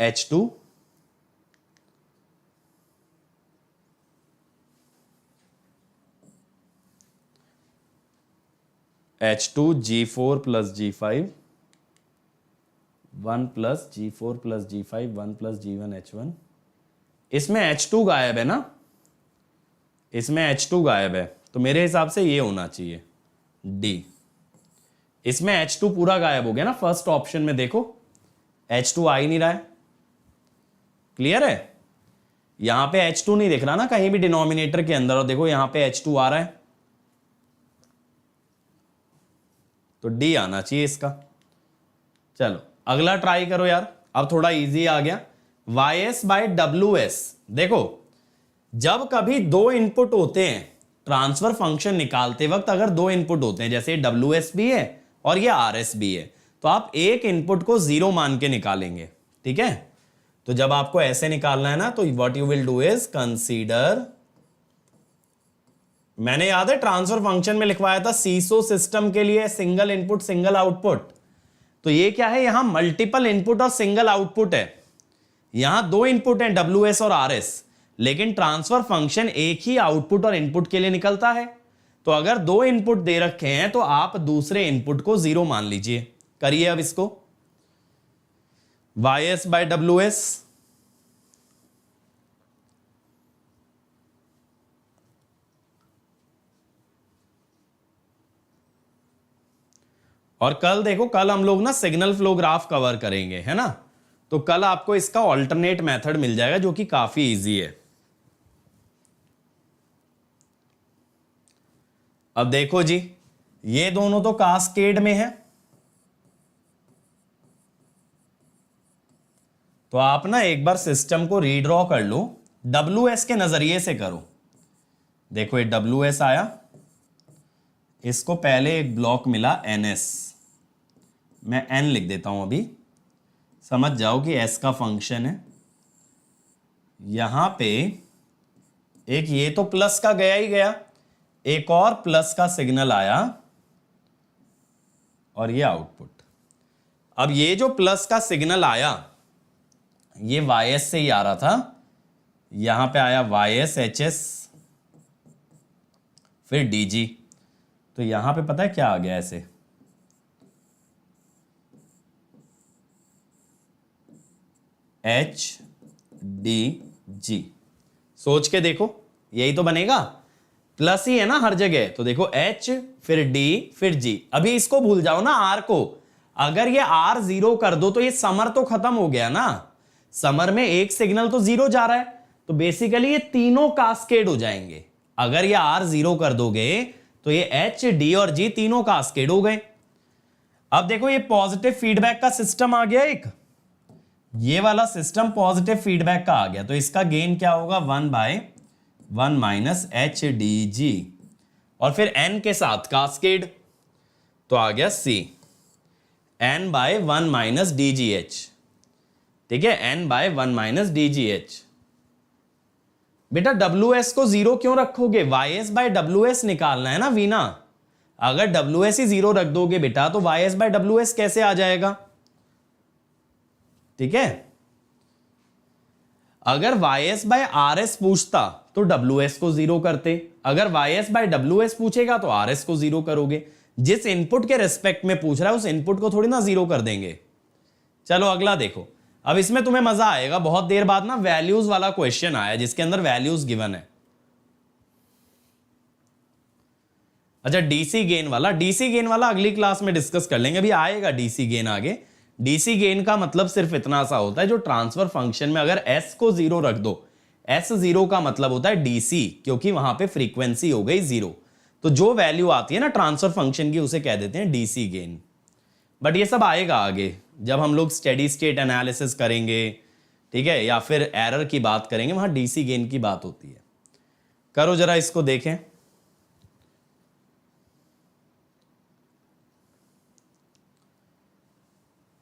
H2 G4 plus G5, 1 plus G4 plus G5, 1 plus G1 H1। इसमें H2 गायब है ना, इसमें H2 गायब है, तो मेरे हिसाब से ये होना चाहिए D। इसमें H2 पूरा गायब हो गया ना, फर्स्ट ऑप्शन में देखो H2 आ ही नहीं रहा है। क्लियर है, यहां पे H2 नहीं दिख रहा ना कहीं भी डिनोमिनेटर के अंदर, और देखो यहां पे H2 आ रहा है, तो D आना चाहिए इसका। चलो अगला ट्राई करो यार, अब थोड़ा इजी आ गया। YS बाय WS, देखो जब कभी दो इनपुट होते हैं ट्रांसफर फंक्शन निकालते वक्त, अगर दो इनपुट होते हैं, जैसे WS भी है और ये RS भी है, तो आप एक इनपुट को 0 मान के निकालेंगे। ठीक है, तो जब आपको ऐसे निकालना है ना, तो what you will do is consider, मैंने याद है ट्रांसफर फंक्शन में लिखवाया था सीसो सिस्टम के लिए सिंगल इनपुट सिंगल आउटपुट, तो ये क्या है, यहां मल्टीपल इनपुट और सिंगल आउटपुट है। यहां दो इनपुट हैं WS और RS, लेकिन ट्रांसफर फंक्शन एक ही आउटपुट और इनपुट के लिए निकलता है। तो अगर दो इनपुट दे रखे हैं तो आप दूसरे इनपुट को 0 मान लीजिए। करिए अब इसको, YS बाय WS, और कल देखो, कल हम लोग ना सिग्नल फ्लो ग्राफ कवर करेंगे, है ना, तो कल आपको इसका ऑल्टरनेट मेथड मिल जाएगा जो कि काफी इजी है। अब देखो जी, ये दोनों तो कास्केड में है, तो आप ना एक बार सिस्टम को रीड्रॉ कर लो, WS के नजरिए से करो। देखो ये WS आया, इसको पहले एक ब्लॉक मिला NS, मैं N लिख देता हूं अभी, समझ जाओ कि S का फंक्शन है। यहां पे एक ये तो प्लस का गया ही गया, एक और प्लस का सिग्नल आया, और ये आउटपुट। अब ये जो प्लस का सिग्नल आया ये YS से ही आ रहा था, यहां पे आया YS HS फिर DG, तो यहां पे पता है क्या आ गया, ऐसे HDG। सोच के देखो, यही तो बनेगा, प्लस ही है ना हर जगह, तो देखो H फिर D फिर G। अभी इसको भूल जाओ ना R को, अगर ये R 0 कर दो तो ये समर तो खत्म हो गया ना, समर में एक सिग्नल तो 0 जा रहा है, तो बेसिकली ये तीनों कास्केड हो जाएंगे। अगर ये R 0 कर दोगे तो ये H D और G तीनों कास्केड हो गए। अब देखो ये पॉजिटिव फीडबैक का सिस्टम आ गया, एक ये वाला सिस्टम पॉजिटिव फीडबैक का आ गया, तो इसका गेन क्या होगा, 1/1 माइनस HDG, और फिर N के साथ कास्केड, तो आ गया C, N/1 माइनस DGH। ठीक है, N/1 माइनस DGH। बेटा WS को 0 क्यों रखोगे, YS बाय WS निकालना है ना वीना, अगर WS ही 0 रख दोगे बेटा तो YS बाय WS कैसे आ जाएगा। ठीक है, अगर YS बाय RS पूछता तो WS को 0 करते, अगर YS बाय WS पूछेगा तो RS को 0 करोगे। जिस इनपुट के रिस्पेक्ट में पूछ रहा है उस इनपुट को थोड़ी ना 0 कर देंगे। चलो अगला देखो, अब इसमें तुम्हें मजा आएगा, बहुत देर बाद ना वैल्यूज वाला क्वेश्चन आया जिसके अंदर वैल्यूज गिवन है। अच्छा डीसी गेन वाला अगली क्लास में डिस्कस कर लेंगे, अभी आएगा डीसी गेन आगे। डीसी गेन का मतलब सिर्फ इतना सा होता है, जो ट्रांसफर फंक्शन में अगर S को 0 रख दो, S 0 का मतलब होता है डीसी, क्योंकि वहां पे फ्रीक्वेंसी हो गई 0, तो जो वैल्यू आती है ना ट्रांसफर फंक्शन की उसे कह देते हैं डीसी गेन। बट ये सब आएगा आगे जब हम लोग स्टेडी स्टेट एनालिसिस करेंगे, ठीक है, या फिर एरर की बात करेंगे, वहां डीसी गेन की बात होती है। करो जरा इसको देखें।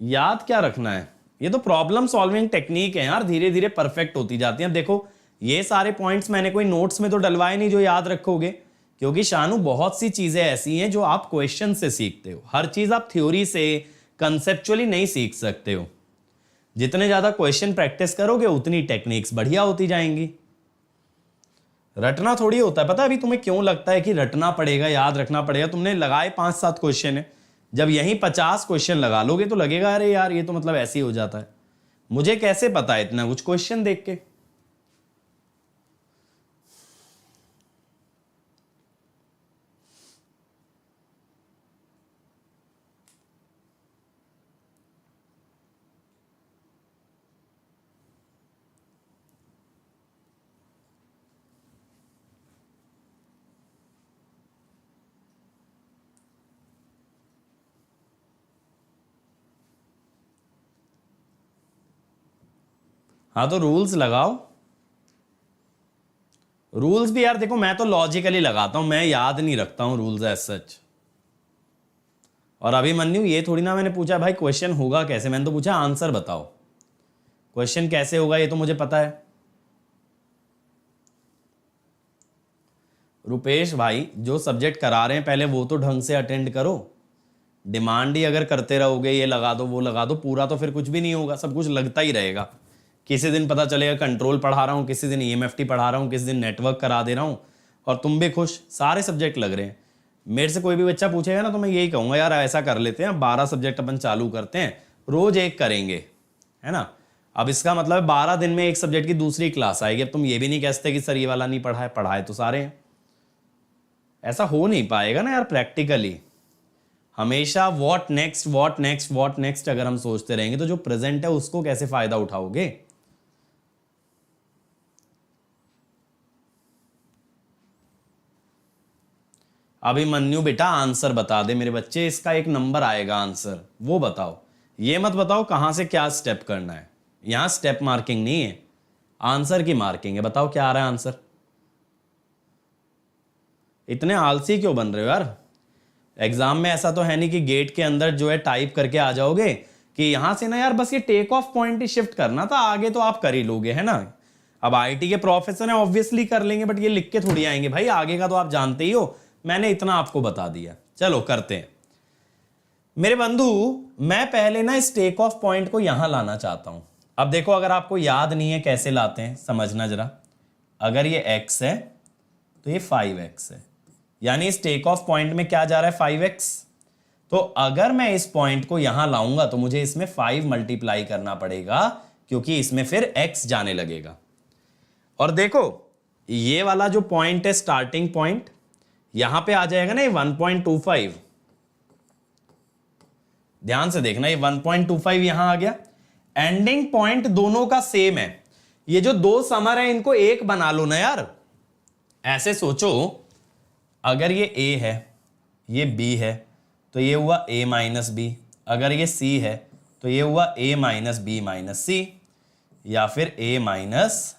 याद क्या रखना है, ये तो प्रॉब्लम सॉल्विंग टेक्निक है यार, धीरे धीरे परफेक्ट होती जाती है। देखो ये सारे पॉइंट्स मैंने कोई नोट्स में तो डलवाए नहीं जो याद रखोगे, क्योंकि शानू बहुत सी चीजें ऐसी हैं जो आप क्वेश्चन से सीखते हो। हर चीज आप थ्योरी से कंसेप्चुअली नहीं सीख सकते हो। जितने ज्यादा क्वेश्चन प्रैक्टिस करोगे उतनी टेक्निक्स बढ़िया होती जाएंगी। रटना थोड़ी होता है। पता है अभी तुम्हें क्यों लगता है कि रटना पड़ेगा, याद रखना पड़ेगा? तुमने लगाए 5-7 क्वेश्चन है, जब यहीं 50 क्वेश्चन लगा लोगे तो लगेगा अरे यार ये तो मतलब ऐसे ही हो जाता है। मुझे कैसे पता है इतना कुछ क्वेश्चन देख के? हाँ तो रूल्स लगाओ। रूल्स भी यार देखो मैं तो लॉजिकली लगाता हूं, मैं याद नहीं रखता हूं रूल्स एज सच। और अभिमन्यु ये थोड़ी ना मैंने पूछा भाई क्वेश्चन होगा कैसे, मैंने तो पूछा आंसर बताओ। क्वेश्चन कैसे होगा ये तो मुझे पता है। रुपेश भाई जो सब्जेक्ट करा रहे हैं पहले वो तो ढंग से अटेंड करो। डिमांड ही अगर करते रहोगे ये लगा दो वो लगा दो पूरा, तो फिर कुछ भी नहीं होगा, सब कुछ लगता ही रहेगा। किसी दिन पता चलेगा कंट्रोल पढ़ा रहा हूँ, किसी दिन EMFT पढ़ा रहा हूँ, किसी दिन नेटवर्क करा दे रहा हूँ, और तुम भी खुश, सारे सब्जेक्ट लग रहे हैं। मेरे से कोई भी बच्चा पूछेगा ना तो मैं यही कहूँगा यार ऐसा कर लेते हैं 12 सब्जेक्ट अपन चालू करते हैं, रोज एक करेंगे, है ना। अब इसका मतलब 12 दिन में एक सब्जेक्ट की दूसरी क्लास आएगी। अब तुम ये भी नहीं कह सकते कि सर ये वाला नहीं पढ़ा है, पढ़ाए तो सारे हैं। ऐसा हो नहीं पाएगा ना यार प्रैक्टिकली। हमेशा what next what next what next अगर हम सोचते रहेंगे तो जो प्रेजेंट है उसको कैसे फायदा उठाओगे? अभिमन्यु बेटा आंसर बता दे मेरे बच्चे, इसका एक नंबर आएगा आंसर, वो बताओ। ये मत बताओ कहां से क्या स्टेप करना है, यहां स्टेप मार्किंग नहीं है, आंसर की मार्किंग है। बताओ क्या आ रहा है आंसर। इतने आलसी क्यों बन रहे हो यार? एग्जाम में ऐसा तो है नहीं कि गेट के अंदर जो है टाइप करके आ जाओगे कि यहां से ना यार बस ये टेक ऑफ पॉइंट ही शिफ्ट करना था, आगे तो आप कर ही लोगे, है ना। अब IT के प्रोफेसर हैं ऑब्वियसली कर लेंगे, बट ये लिख के थोड़ी आएंगे भाई, आगे का तो आप जानते ही हो। मैंने इतना आपको बता दिया, चलो करते हैं। मेरे बंधु मैं पहले ना इस टेक ऑफ पॉइंट को यहां लाना चाहता हूं। अब देखो अगर आपको याद नहीं है कैसे लाते हैं समझना जरा। अगर ये x है तो ये 5x है, यानी इस टेक ऑफ पॉइंट में क्या जा रहा है 5x। तो अगर मैं इस पॉइंट को यहां लाऊंगा तो मुझे इसमें 5 मल्टीप्लाई करना पड़ेगा, क्योंकि इसमें फिर x जाने लगेगा। और देखो ये वाला जो पॉइंट है स्टार्टिंग पॉइंट, यहां पे आ जाएगा ना ये 1.25। ध्यान से देखना ये 1.25 यहां आ गया। एंडिंग पॉइंट दोनों का सेम है। ये जो दो समर है इनको एक बना लो ना यार। ऐसे सोचो अगर ये A है ये B है तो ये हुआ A माइनस B, अगर ये C है तो ये हुआ A minus B minus C, या फिर A minus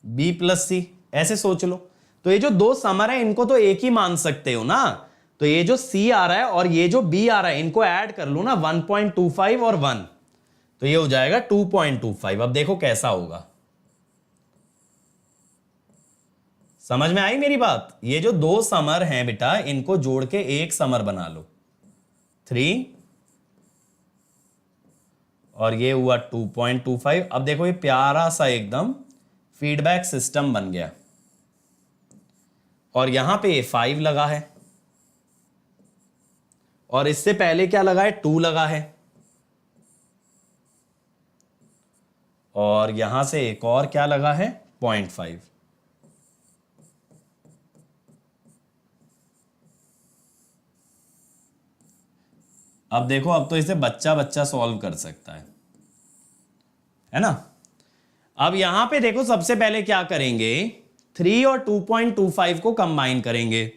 B plus C। ऐसे सोच लो। तो ये जो दो समर है इनको तो एक ही मान सकते हो ना। तो ये जो C आ रहा है और ये जो B आ रहा है इनको ऐड कर लो ना, 1.25 और 1, तो ये हो जाएगा 2.25। अब देखो कैसा होगा, समझ में आई मेरी बात। ये जो दो समर हैं बेटा इनको जोड़ के एक समर बना लो 3, और ये हुआ 2.25। अब देखो ये प्यारा सा एकदम फीडबैक सिस्टम बन गया, और यहां पे 5 लगा है, और इससे पहले क्या लगा है 2 लगा है, और यहां से एक और क्या लगा है 0.5। अब देखो अब तो इसे बच्चा बच्चा सॉल्व कर सकता है ना। अब यहां पे देखो सबसे पहले क्या करेंगे, 3 और 2.25 को कंबाइन करेंगे।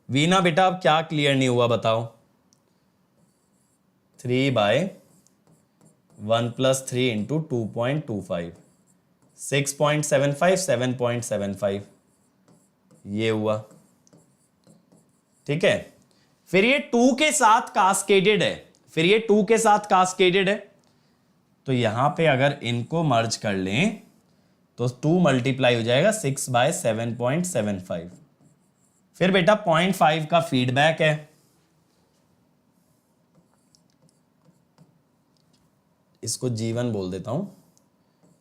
वीना बेटा अब क्या क्लियर नहीं हुआ बताओ। 3/1 + 3 × 2.25 6.75 7.75 ये हुआ, ठीक है। फिर ये 2 के साथ कास्केडेड है, फिर ये 2 के साथ कास्केडेड है, तो यहां पे अगर इनको मर्ज कर लें तो 2 मल्टीप्लाई हो जाएगा 6/7.75। फिर बेटा 0.5 का फीडबैक है, इसको G1 बोल देता हूं।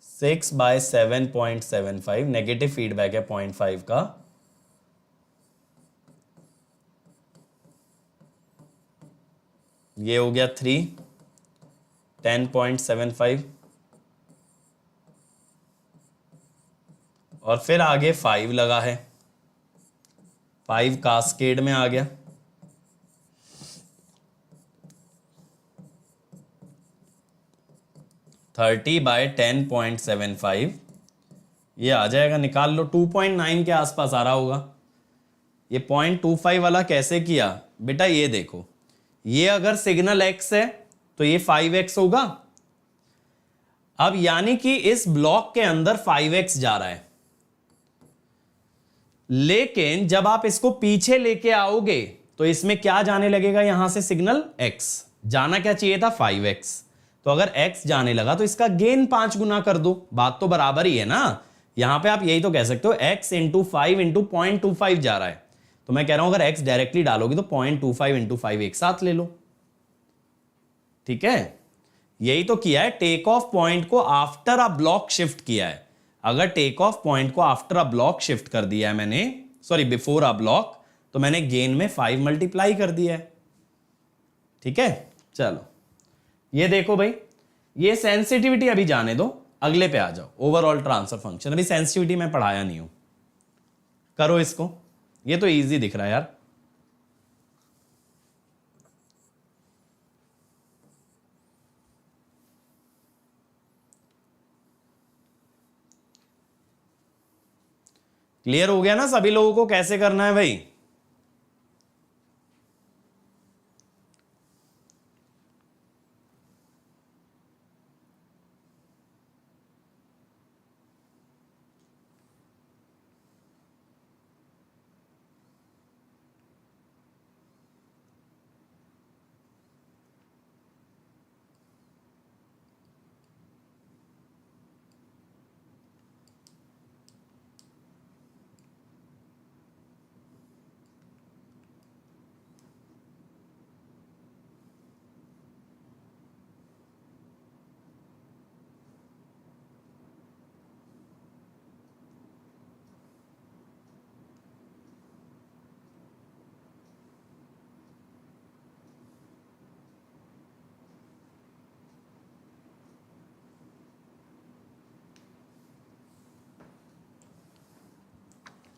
6/7.75 नेगेटिव फीडबैक है 0.5 का। ये हो गया 3, 10.75 और फिर आगे 5 लगा है, 5 कास्केड में आ गया। थर्टी बाय 10.75 ये आ जाएगा, निकाल लो। 2.9 के आसपास आ रहा होगा। ये 0.25 वाला कैसे किया बेटा, ये देखो, ये अगर सिग्नल x है तो ये 5x होगा। अब यानी कि इस ब्लॉक के अंदर 5x जा रहा है, लेकिन जब आप इसको पीछे लेके आओगे तो इसमें क्या जाने लगेगा, यहां से सिग्नल x जाना क्या चाहिए था 5x। तो अगर x जाने लगा तो इसका गेन 5 गुना कर दो, बात तो बराबर ही है ना। यहां पे आप यही तो कह सकते हो x इंटू 5 इंटू 0.25 जा रहा है, तो मैं कह रहा हूं अगर x डायरेक्टली डालोगे तो 0.25 इंटू 5 एक साथ ले लो। ठीक है, यही तो किया है, टेक ऑफ पॉइंट को आफ्टर अ ब्लॉक शिफ्ट किया है। अगर टेक ऑफ पॉइंट को आफ्टर अ ब्लॉक शिफ्ट कर दिया है मैंने, सॉरी बिफोर अ ब्लॉक, तो मैंने गेन में 5 मल्टीप्लाई कर दिया है। ठीक है, चलो ये देखो भाई, ये सेंसिटिविटी अभी जाने दो, अगले पे आ जाओ। ओवरऑल ट्रांसफर फंक्शन, अभी सेंसिटिविटी मैं पढ़ाया नहीं हूं, करो इसको, ये तो इजी दिख रहा है यार। क्लियर हो गया ना सभी लोगों को कैसे करना है भाई?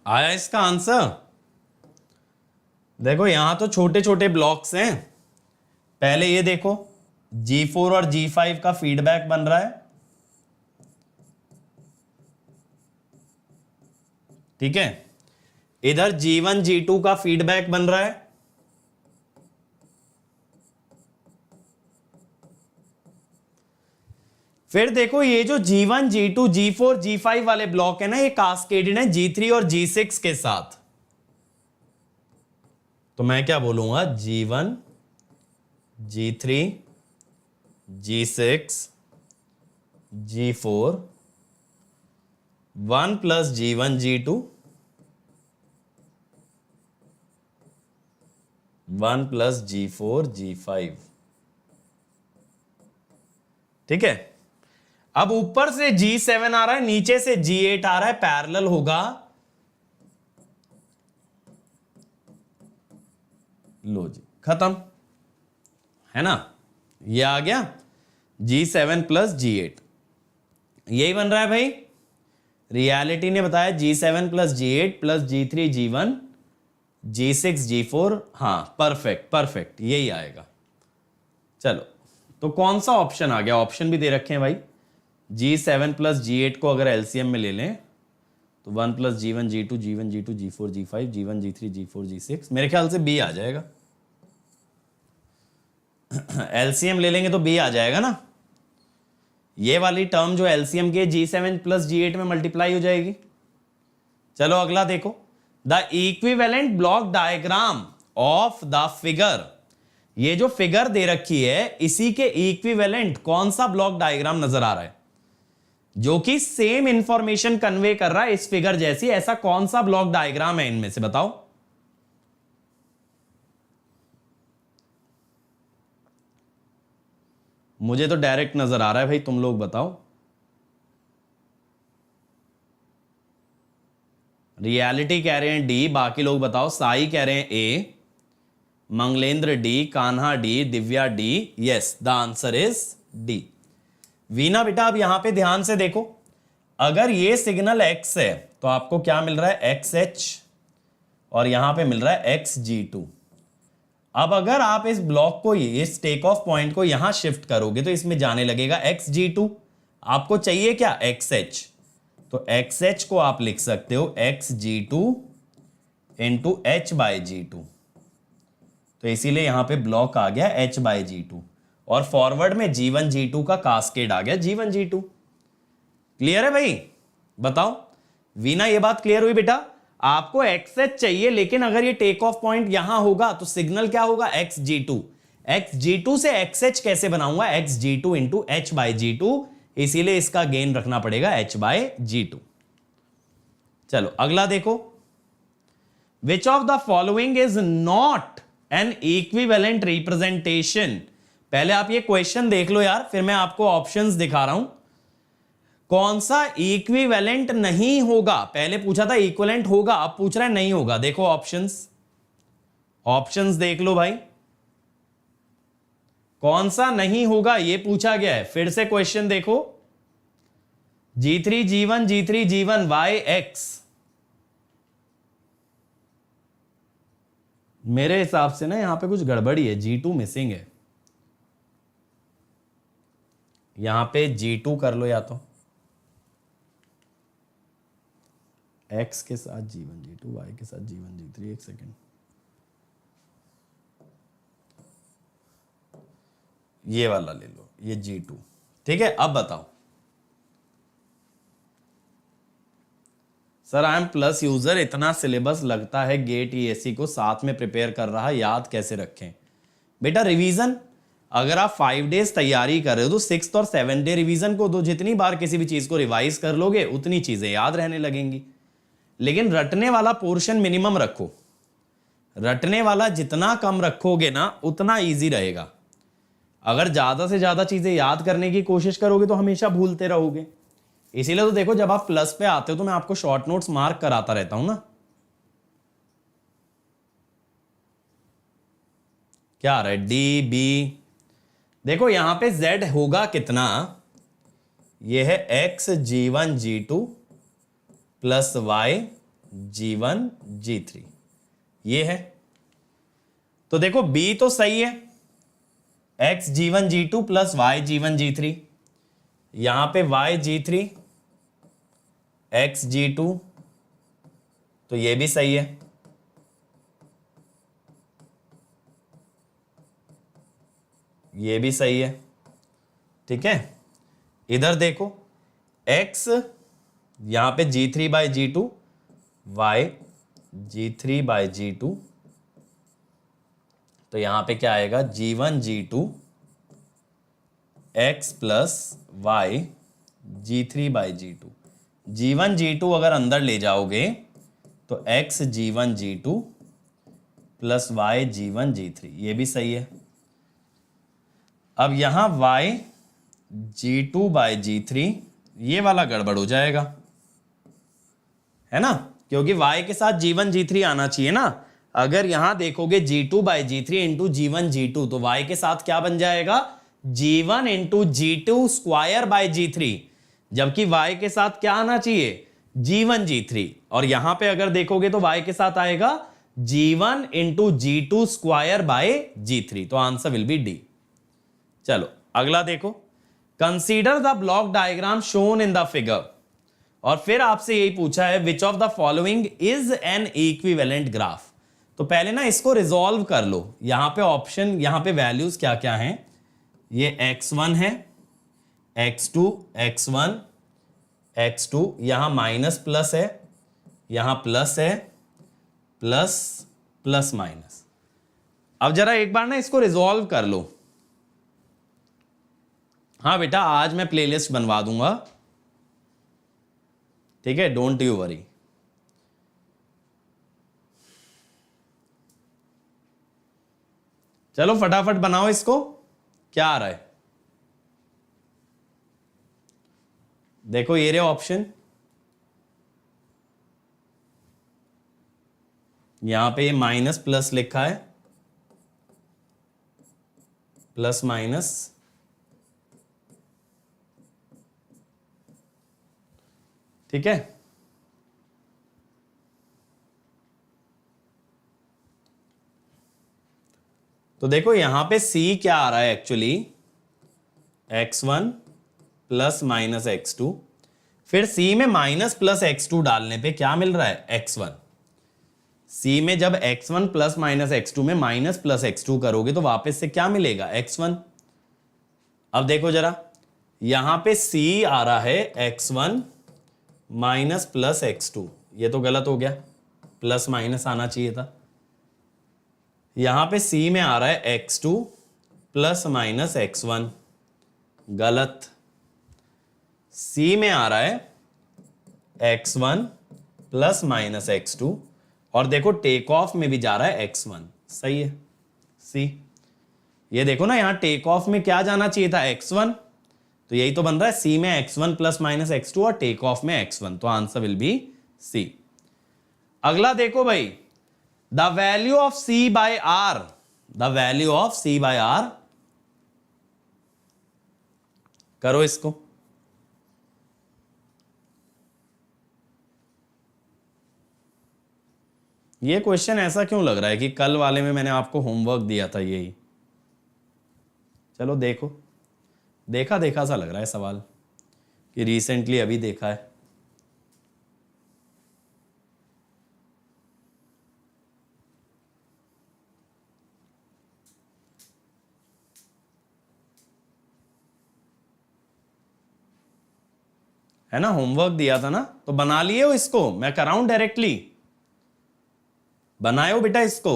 आया इसका आंसर? देखो यहां तो छोटे छोटे ब्लॉक्स हैं। पहले ये देखो, G4 और G5 का फीडबैक बन रहा है। ठीक है, इधर G1 G2 का फीडबैक बन रहा है। फिर देखो ये जो G1 G2 G4 G5 वाले ब्लॉक है ना, ये कास्केडेड है G3 और G6 के साथ। तो मैं क्या बोलूंगा, G1 G3 G6 G4 1 plus G1 G2 1 plus G4 G5। ठीक है, अब ऊपर से G7 आ रहा है, नीचे से G8 आ रहा है, पैरेलल होगा। लो जी, खत्म है ना, ये आ गया G7 प्लस G8, यही बन रहा है भाई। रियलिटी ने बताया G7 plus G8 plus G3 G1 G6 G4। हाँ परफेक्ट परफेक्ट, यही आएगा। चलो तो कौन सा ऑप्शन आ गया, ऑप्शन भी दे रखे हैं भाई। G7 प्लस G8 को अगर एलसीएम में ले लें तो 1 plus G1 G2 G1 G2 G4 G5 G1 G3 G4 G6, मेरे ख्याल से B आ जाएगा। एलसीएम ले लेंगे तो B आ जाएगा ना। ये वाली टर्म जो एलसीएम के G7 प्लस G8 में मल्टीप्लाई हो जाएगी। चलो अगला देखो, the equivalent block diagram of the figure. ये जो फिगर दे रखी है इसी के इक्विवेलेंट कौन सा ब्लॉक डायग्राम नजर आ रहा है? जो कि सेम इंफॉर्मेशन कन्वे कर रहा है इस फिगर जैसी। ऐसा कौन सा ब्लॉक डायग्राम है इनमें से बताओ? मुझे तो डायरेक्ट नजर आ रहा है भाई, तुम लोग बताओ। रियलिटी कह रहे हैं डी, बाकी लोग बताओ। साई कह रहे हैं A, Manglendra D, Kanha D, Divya D. Yes, the answer is D. Veena बेटा अब यहां पे ध्यान से देखो, अगर ये सिग्नल x है तो आपको क्या मिल रहा है? XH, और यहां पे मिल रहा है XG2। अब अगर आप इस ब्लॉक को, इस टेक ऑफ पॉइंट को यहां शिफ्ट करोगे तो इसमें जाने लगेगा XG2। आपको चाहिए क्या? XH। तो XH को आप लिख सकते हो XG2 इंटू H/G2। तो इसीलिए यहां पे ब्लॉक आ गया H/G2, और फॉरवर्ड में G1 G2 का कास्केड आ गया G1 G2। क्लियर है भाई? बताओ वीना, ये बात क्लियर हुई बेटा? आपको XH चाहिए, लेकिन अगर ये टेक ऑफ पॉइंट यहां होगा तो सिग्नल क्या होगा? XG2। XG2 से XH कैसे बनाऊंगा? XG2 इंटू H/G2, इसीलिए इसका गेन रखना पड़ेगा H/G2। चलो अगला देखो, which of the following is not an equivalent representation. पहले आप ये क्वेश्चन देख लो यार, फिर मैं आपको ऑप्शंस दिखा रहा हूं। कौन सा इक्विवेलेंट नहीं होगा? पहले पूछा था इक्विवेलेंट होगा, अब पूछ रहा है नहीं होगा। देखो ऑप्शंस, ऑप्शंस देख लो भाई, कौन सा नहीं होगा ये पूछा गया है। फिर से क्वेश्चन देखो, G3 G1 G3 G1 YX। मेरे हिसाब से ना यहां पे कुछ गड़बड़ी है, G2 मिसिंग है। यहां पे G2 कर लो, या तो X के साथ G1 G2, Y के साथ G1 G3। एक सेकेंड, ये वाला ले लो, ये G2। ठीक है, अब बताओ sir, I am plus user, इतना सिलेबस लगता है गेट ESE को साथ में प्रिपेयर कर रहा है, याद कैसे रखें? बेटा रिवीजन, अगर आप 5 डेज तैयारी कर रहे हो तो 6th और 7th डे रिवीजन को दो। जितनी बार किसी भी चीज को रिवाइज कर लोगे उतनी चीजें याद रहने लगेंगी। लेकिन रटने वाला पोर्शन मिनिमम रखो, रटने वाला जितना कम रखोगे ना उतना ईजी रहेगा। अगर ज्यादा से ज्यादा चीजें याद करने की कोशिश करोगे तो हमेशा भूलते रहोगे। इसीलिए तो देखो, जब आप प्लस पे आते हो तो मैं आपको शॉर्ट नोट्स मार्क कराता रहता हूं ना। क्या आ रहा है? D B. देखो यहां पे Z होगा कितना? ये है X G1 G2 plus Y G1 G3, ये है। तो देखो B तो सही है, X G1 G2 plus Y G1 G3। यहां पे Y G3 X G2, तो ये भी सही है। ये भी सही है। ठीक है, इधर देखो X यहां पे G3/G2, Y G3/G2, तो यहां पे क्या आएगा? G1 G2 X plus Y G3/G2। G1 G2 अगर अंदर ले जाओगे तो X G1 G2 plus Y G1 G3, ये भी सही है। अब यहां Y G2/G3, ये वाला गड़बड़ हो जाएगा, है ना, क्योंकि Y के साथ G1 G3 आना चाहिए ना। अगर यहां देखोगे G2/G3 इंटू G1 G2, तो Y के साथ क्या बन जाएगा? G1 into G2 square by G3, जबकि Y के साथ क्या आना चाहिए? G1 G3। और यहां पे अगर देखोगे तो Y के साथ आएगा G1 into G2 square by G3, तो आंसर विल बी डी। चलो अगला देखो, consider the block diagram shown in the figure. और फिर आपसे यही पूछा है which of the following is an equivalent graph. तो पहले ना इसको रिजॉल्व कर लो। यहां पे ऑप्शन, यहां पे वैल्यूज क्या क्या हैं? ये x1 है, x2, x1, x2, यहां माइनस प्लस है, यहां प्लस है, प्लस प्लस माइनस। अब जरा एक बार ना इसको रिजॉल्व कर लो। हाँ बेटा, आज मैं प्लेलिस्ट बनवा दूंगा, ठीक है, डोंट यू वरी। चलो फटाफट बनाओ इसको, क्या आ रहा है देखो, ये रहे ऑप्शन, यहां पे ये माइनस प्लस लिखा है, प्लस माइनस, ठीक है। तो देखो यहां पे c क्या आ रहा है actually, x1 plus minus x2, फिर c में माइनस प्लस x2 डालने पे क्या मिल रहा है, x1। c में जब x1 प्लस माइनस x2 में माइनस प्लस x2 करोगे तो वापस से क्या मिलेगा, x1। अब देखो जरा, यहां पे c आ रहा है x1 माइनस प्लस x2, ये तो गलत हो गया, प्लस माइनस आना चाहिए था। यहां पे c में आ रहा है x2 प्लस माइनस x1, गलत। c में आ रहा है x1 प्लस माइनस x2, और देखो टेक ऑफ में भी जा रहा है x1, सही है c। ये देखो ना, यहां टेक ऑफ में क्या जाना चाहिए था, x1, तो यही तो बन रहा है c में x1 प्लस माइनस x2 और टेक ऑफ में x1, तो आंसर विल बी c। अगला देखो भाई, the value of c by r, the value of c by r, करो इसको। ये क्वेश्चन ऐसा क्यों लग रहा है कि कल वाले में मैंने आपको होमवर्क दिया था यही, चलो देखो, देखा देखा सा लग रहा है सवाल कि रिसेंटली अभी देखा है ना, होमवर्क दिया था ना, तो बना लिए हो इसको, मैं कराऊं डायरेक्टली, बनाए हो बेटा इसको।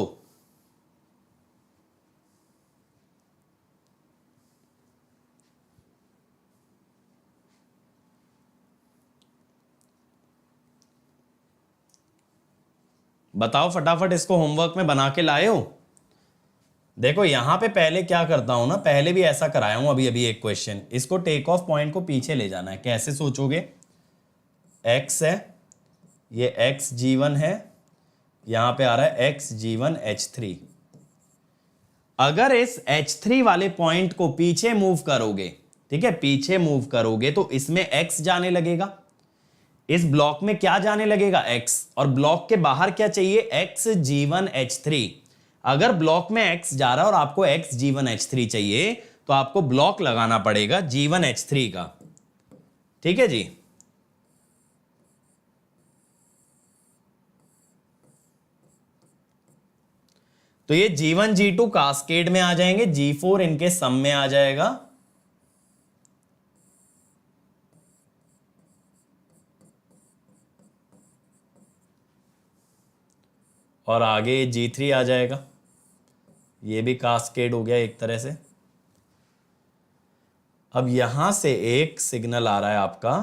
बताओ फटाफट, इसको होमवर्क में बना के लाए हो। देखो यहां पे पहले क्या करता हूं ना, पहले भी ऐसा कराया हूं अभी अभी एक क्वेश्चन, इसको टेक ऑफ पॉइंट को पीछे ले जाना है। कैसे सोचोगे, x है, ये x g1 है, यहां पे आ रहा है x g1 h3। अगर इस h3 वाले पॉइंट को पीछे मूव करोगे, ठीक है, पीछे मूव करोगे तो इसमें x जाने लगेगा, इस ब्लॉक में क्या जाने लगेगा, x, और ब्लॉक के बाहर क्या चाहिए, x g1 h3। अगर ब्लॉक में x जा रहा है और आपको x g1 h3 चाहिए तो आपको ब्लॉक लगाना पड़ेगा g1 h3 का, ठीक है जी। तो ये g1 g2 कास्केड में आ जाएंगे, g4 इनके सम में आ जाएगा, और आगे g3 आ जाएगा, ये भी कास्केड हो गया एक तरह से। अब यहां से एक सिग्नल आ रहा है आपका,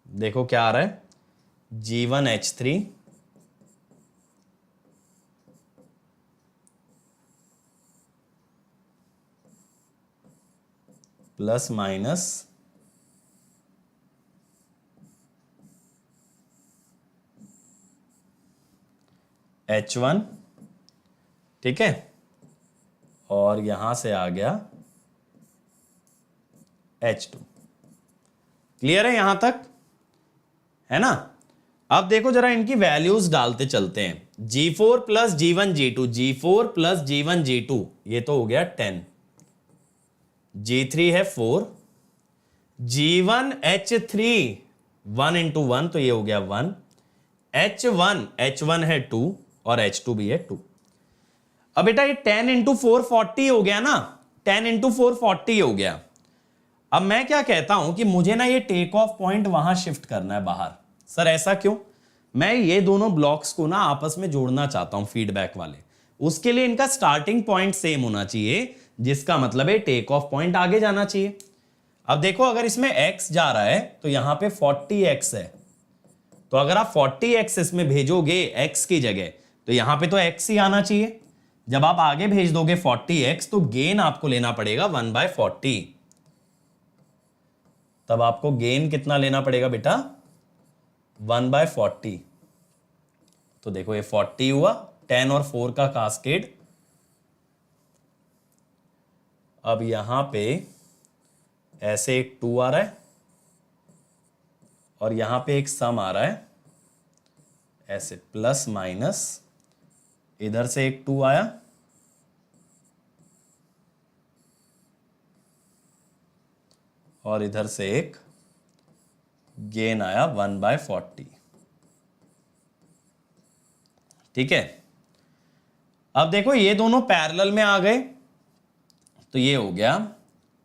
देखो क्या आ रहा है, g1 h3 plus minus h1, ठीक है, और यहां से आ गया h2। क्लियर है यहां तक, है ना। अब देखो जरा इनकी वैल्यूज डालते चलते हैं, g4 plus g1 g2, g4 plus g1 g2, ये तो हो गया 10, g3 है 4, g1 h3 1 इंटू 1 तो ये हो गया 1, h1 है 2 और h2 भी है 2। अब बेटा ये 10 इंटू 4 40 हो गया ना, 10 इंटू 4 40 हो गया। अब मैं क्या कहता हूं कि मुझे ना ये टेक ऑफ पॉइंट वहां शिफ्ट करना है बाहर। सर ऐसा क्यों, मैं ये दोनों ब्लॉक्स को ना आपस में जोड़ना चाहता हूं फीडबैक वाले, उसके लिए इनका स्टार्टिंग पॉइंट सेम होना चाहिए, जिसका मतलब है टेक ऑफ पॉइंट आगे जाना चाहिए। अब देखो अगर इसमें x जा रहा है तो यहां पे 40x है, तो अगर आप 40x इसमें भेजोगे x की जगह तो यहां पे तो x ही आना चाहिए। जब आप आगे भेज दोगे 40x तो गेन आपको लेना पड़ेगा 1/40। तब आपको गेन कितना लेना पड़ेगा बेटा? 1/40। तो देखो ये 40 हुआ, 10 और 4 का कास्केड। अब यहां पे ऐसे एक 2 आ रहा है और यहां पे एक सम आ रहा है, ऐसे प्लस माइनस, इधर से एक 2 आया और इधर से एक गेन आया 1/40। ठीक है, अब देखो ये दोनों पैरेलल में आ गए तो ये हो गया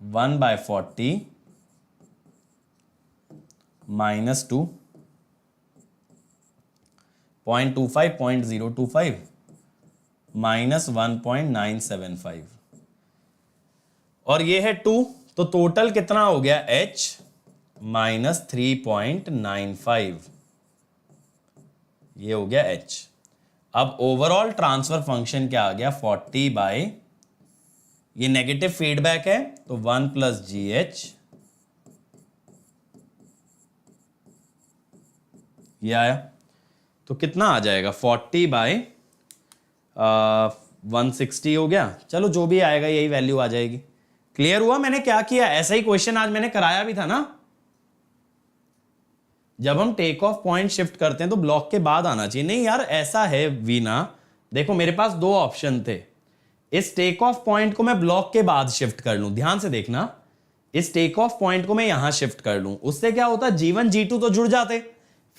1/40 माइनस 2, 0.25 0.025 माइनस 1.975 और ये है 2, तो टोटल कितना हो गया h माइनस 3.95, ये हो गया h। अब ओवरऑल ट्रांसफर फंक्शन क्या आ गया? 40 बाय, ये नेगेटिव फीडबैक है तो 1 प्लस GH, ये आया तो कितना आ जाएगा? 40 बाय 160 हो गया। चलो जो भी आएगा यही वैल्यू आ जाएगी। क्लियर हुआ मैंने क्या किया? ऐसा ही क्वेश्चन आज मैंने कराया भी था ना। जब हम टेक ऑफ पॉइंट शिफ्ट करते हैं तो ब्लॉक के बाद आना चाहिए। नहीं यार ऐसा है वीना, देखो मेरे पास दो ऑप्शन थे, इस टेक ऑफ पॉइंट को मैं ब्लॉक के बाद शिफ्ट कर लूं, ध्यान से देखना, इस टेक ऑफ पॉइंट को मैं यहां शिफ्ट कर लूं, उससे क्या होता? G1 G2 तो जुड़ जाते,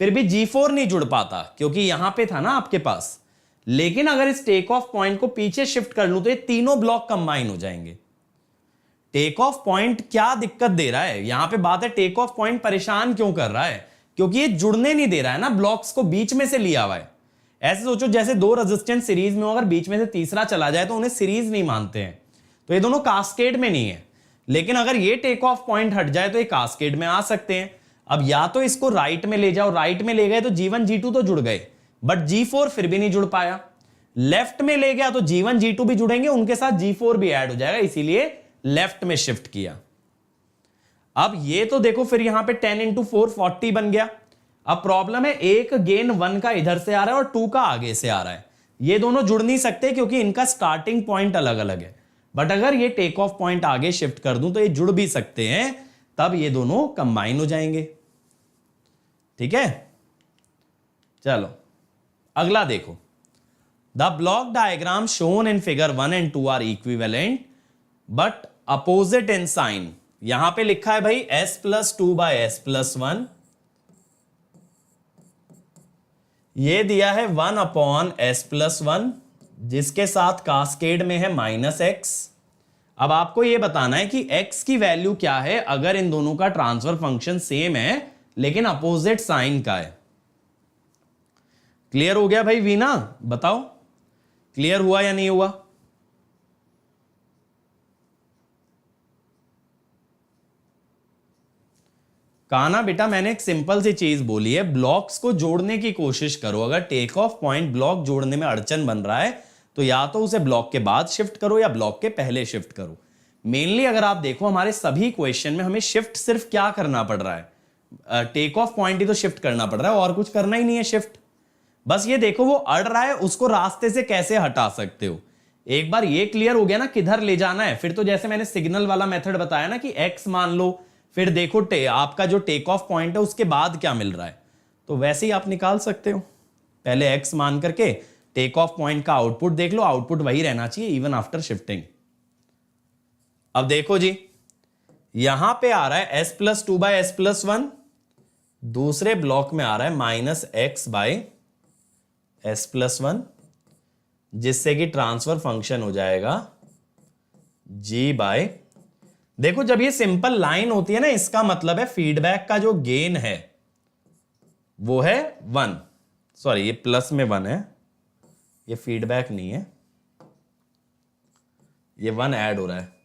फिर भी G4 नहीं जुड़ पाता क्योंकि यहां पे था ना आपके पास। लेकिन अगर इस टेक ऑफ पॉइंट को पीछे शिफ्ट कर लूं तो ये तीनों ब्लॉक कंबाइन हो जाएंगे। टेक ऑफ पॉइंट क्या दिक्कत दे रहा है यहां पे? बात है टेक ऑफ पॉइंट परेशान क्यों कर रहा है? क्योंकि ये जुड़ने नहीं दे रहा है ना, ब्लॉक्स को बीच में से लिया हुआ है। ऐसे सोचो जैसे दो रेजिस्टेंस सीरीज में हो, अगर बीच में से तीसरा चला जाए तो उन्हें सीरीज नहीं मानते हैं, तो ये दोनों कास्केड में नहीं है। लेकिन अगर ये टेक ऑफ पॉइंट हट जाए तो ये कास्केड में आ सकते हैं। अब या तो इसको राइट में ले जाओ, राइट में ले गए तो G1 G2 तो जुड़ गए, बट G4 फिर भी नहीं जुड़ पाया। लेफ्ट में ले गया तो G1 G2 भी जुड़ेंगे, उनके साथ G4 भी ऐड हो जाएगा, इसीलिए लेफ्ट में शिफ्ट किया। अब ये तो देखो फिर यहां पे 10 × 4 40 बन गया। अब प्रॉब्लम है एक गेन 1 का इधर से आ रहा है और 2 का आगे से आ रहा है, ये दोनों जुड़ नहीं सकते क्योंकि इनका स्टार्टिंग पॉइंट अलग अलग है। बट अगर ये टेक ऑफ पॉइंट आगे शिफ्ट कर दूं तो ये जुड़ भी सकते हैं, तब ये दोनों कंबाइन हो जाएंगे। ठीक है, चलो अगला देखो। The block diagram shown in figure 1 and 2 are equivalent but opposite in sign. यहां पे लिखा है भाई s+2/s+1, ये दिया है 1/s+1 जिसके साथ कास्केड में है -x। अब आपको यह बताना है कि x की वैल्यू क्या है अगर इन दोनों का ट्रांसफर फंक्शन सेम है लेकिन अपोजिट साइन का है। क्लियर हो गया भाई वीना? बताओ क्लियर हुआ या नहीं हुआ? कहा ना बेटा, मैंने एक सिंपल सी चीज बोली है, ब्लॉक्स को जोड़ने की कोशिश करो। अगर टेक ऑफ पॉइंट ब्लॉक जोड़ने में अड़चन बन रहा है तो या तो उसे ब्लॉक के बाद शिफ्ट करो या ब्लॉक के पहले शिफ्ट करो। मेनली अगर आप देखो हमारे सभी क्वेश्चन में हमें शिफ्ट सिर्फ क्या करना पड़ रहा है? टेक ऑफ पॉइंट ही तो शिफ्ट करना पड़ रहा है, और कुछ करना ही नहीं है शिफ्ट। बस ये देखो वो अड़ रहा है, उसको रास्ते से कैसे हटा सकते हो। एक बार ये क्लियर हो गया ना किधर ले जाना है, फिर तो जैसे मैंने सिग्नल वाला मेथड बताया ना कि x मान लो, फिर देखो आपका जो टेक ऑफ पॉइंट है उसके बाद क्या मिल रहा है, तो वैसे ही आप निकाल सकते हो। पहले x मान करके टेक ऑफ पॉइंट का आउटपुट देख लो, आउटपुट वही रहना चाहिए इवन आफ्टर शिफ्टिंग। अब देखो जी, यहां पे आ रहा है s+2/s+1, दूसरे ब्लॉक में आ रहा है -x/s+1, जिससे कि ट्रांसफर फंक्शन हो जाएगा g/। देखो जब ये सिंपल लाइन होती है ना, इसका मतलब है फीडबैक का जो गेन है वो है 1। सॉरी ये प्लस में 1 है, ये फीडबैक नहीं है, ये 1 ऐड हो रहा है।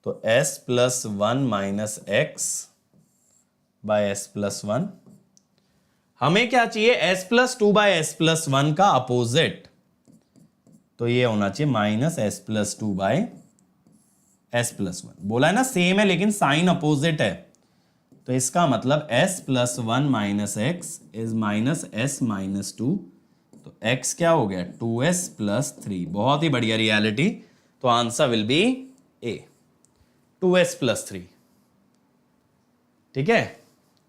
तो s plus 1 minus x by S plus 1। हमें क्या चाहिए, s plus 2 by S plus 1 का अपोजिट, तो ये होना चाहिए minus S plus 2 by S plus 1। बोला है ना सेम है लेकिन साइन अपोजिट है, तो इसका मतलब s plus 1 minus x is minus S minus 2, तो x क्या हो गया 2s प्लस 3। बहुत ही बढ़िया रियलिटी, तो answer will be A 2s plus 3। ठीक है,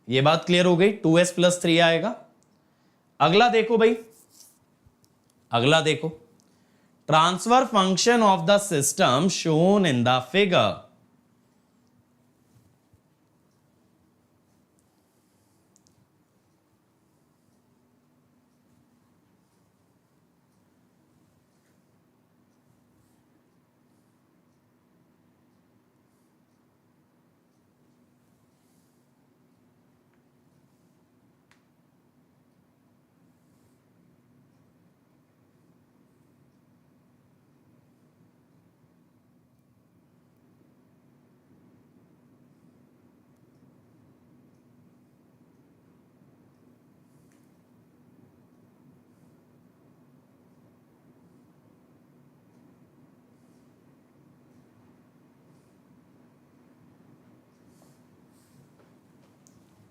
ये बात क्लियर हो गई, 2s प्लस 3 आएगा। अगला देखो भाई, अगला देखो, transfer function of the system shown in the figure.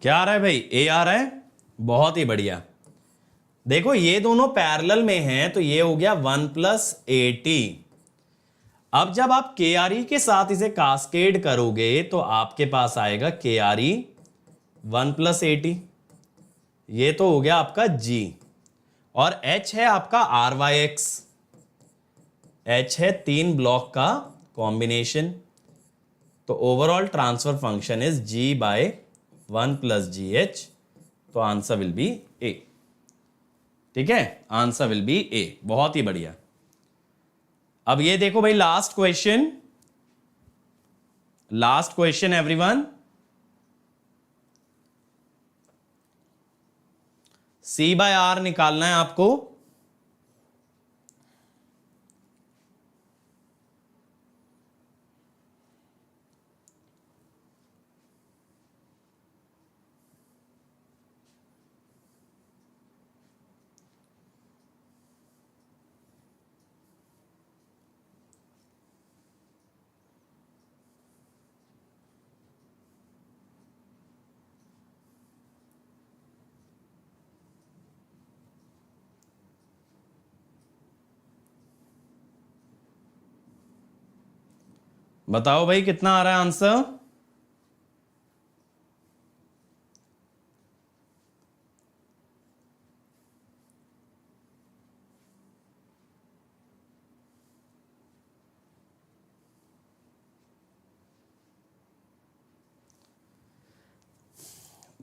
क्या आ रहा है भाई, ए आ रहा है, बहुत ही बढ़िया। देखो ये दोनों पैरेलल में हैं, तो ये हो गया 1 प्लस 80। अब जब आप के आर ई के साथ इसे कास्केड करोगे तो आपके पास आएगा के आर ई 1 प्लस 80, ये तो हो गया आपका G, और H है आपका आर वाई एक्स, H है 3 ब्लॉक का कॉम्बिनेशन, तो overall transfer function is G by 1 plus G H, तो आंसर विल बी ए। ठीक है, आंसर विल बी ए, बहुत ही बढ़िया। अब ये देखो भाई last question, last question everyone, C by R निकालना है आपको। बताओ भाई कितना आ रहा है आंसर।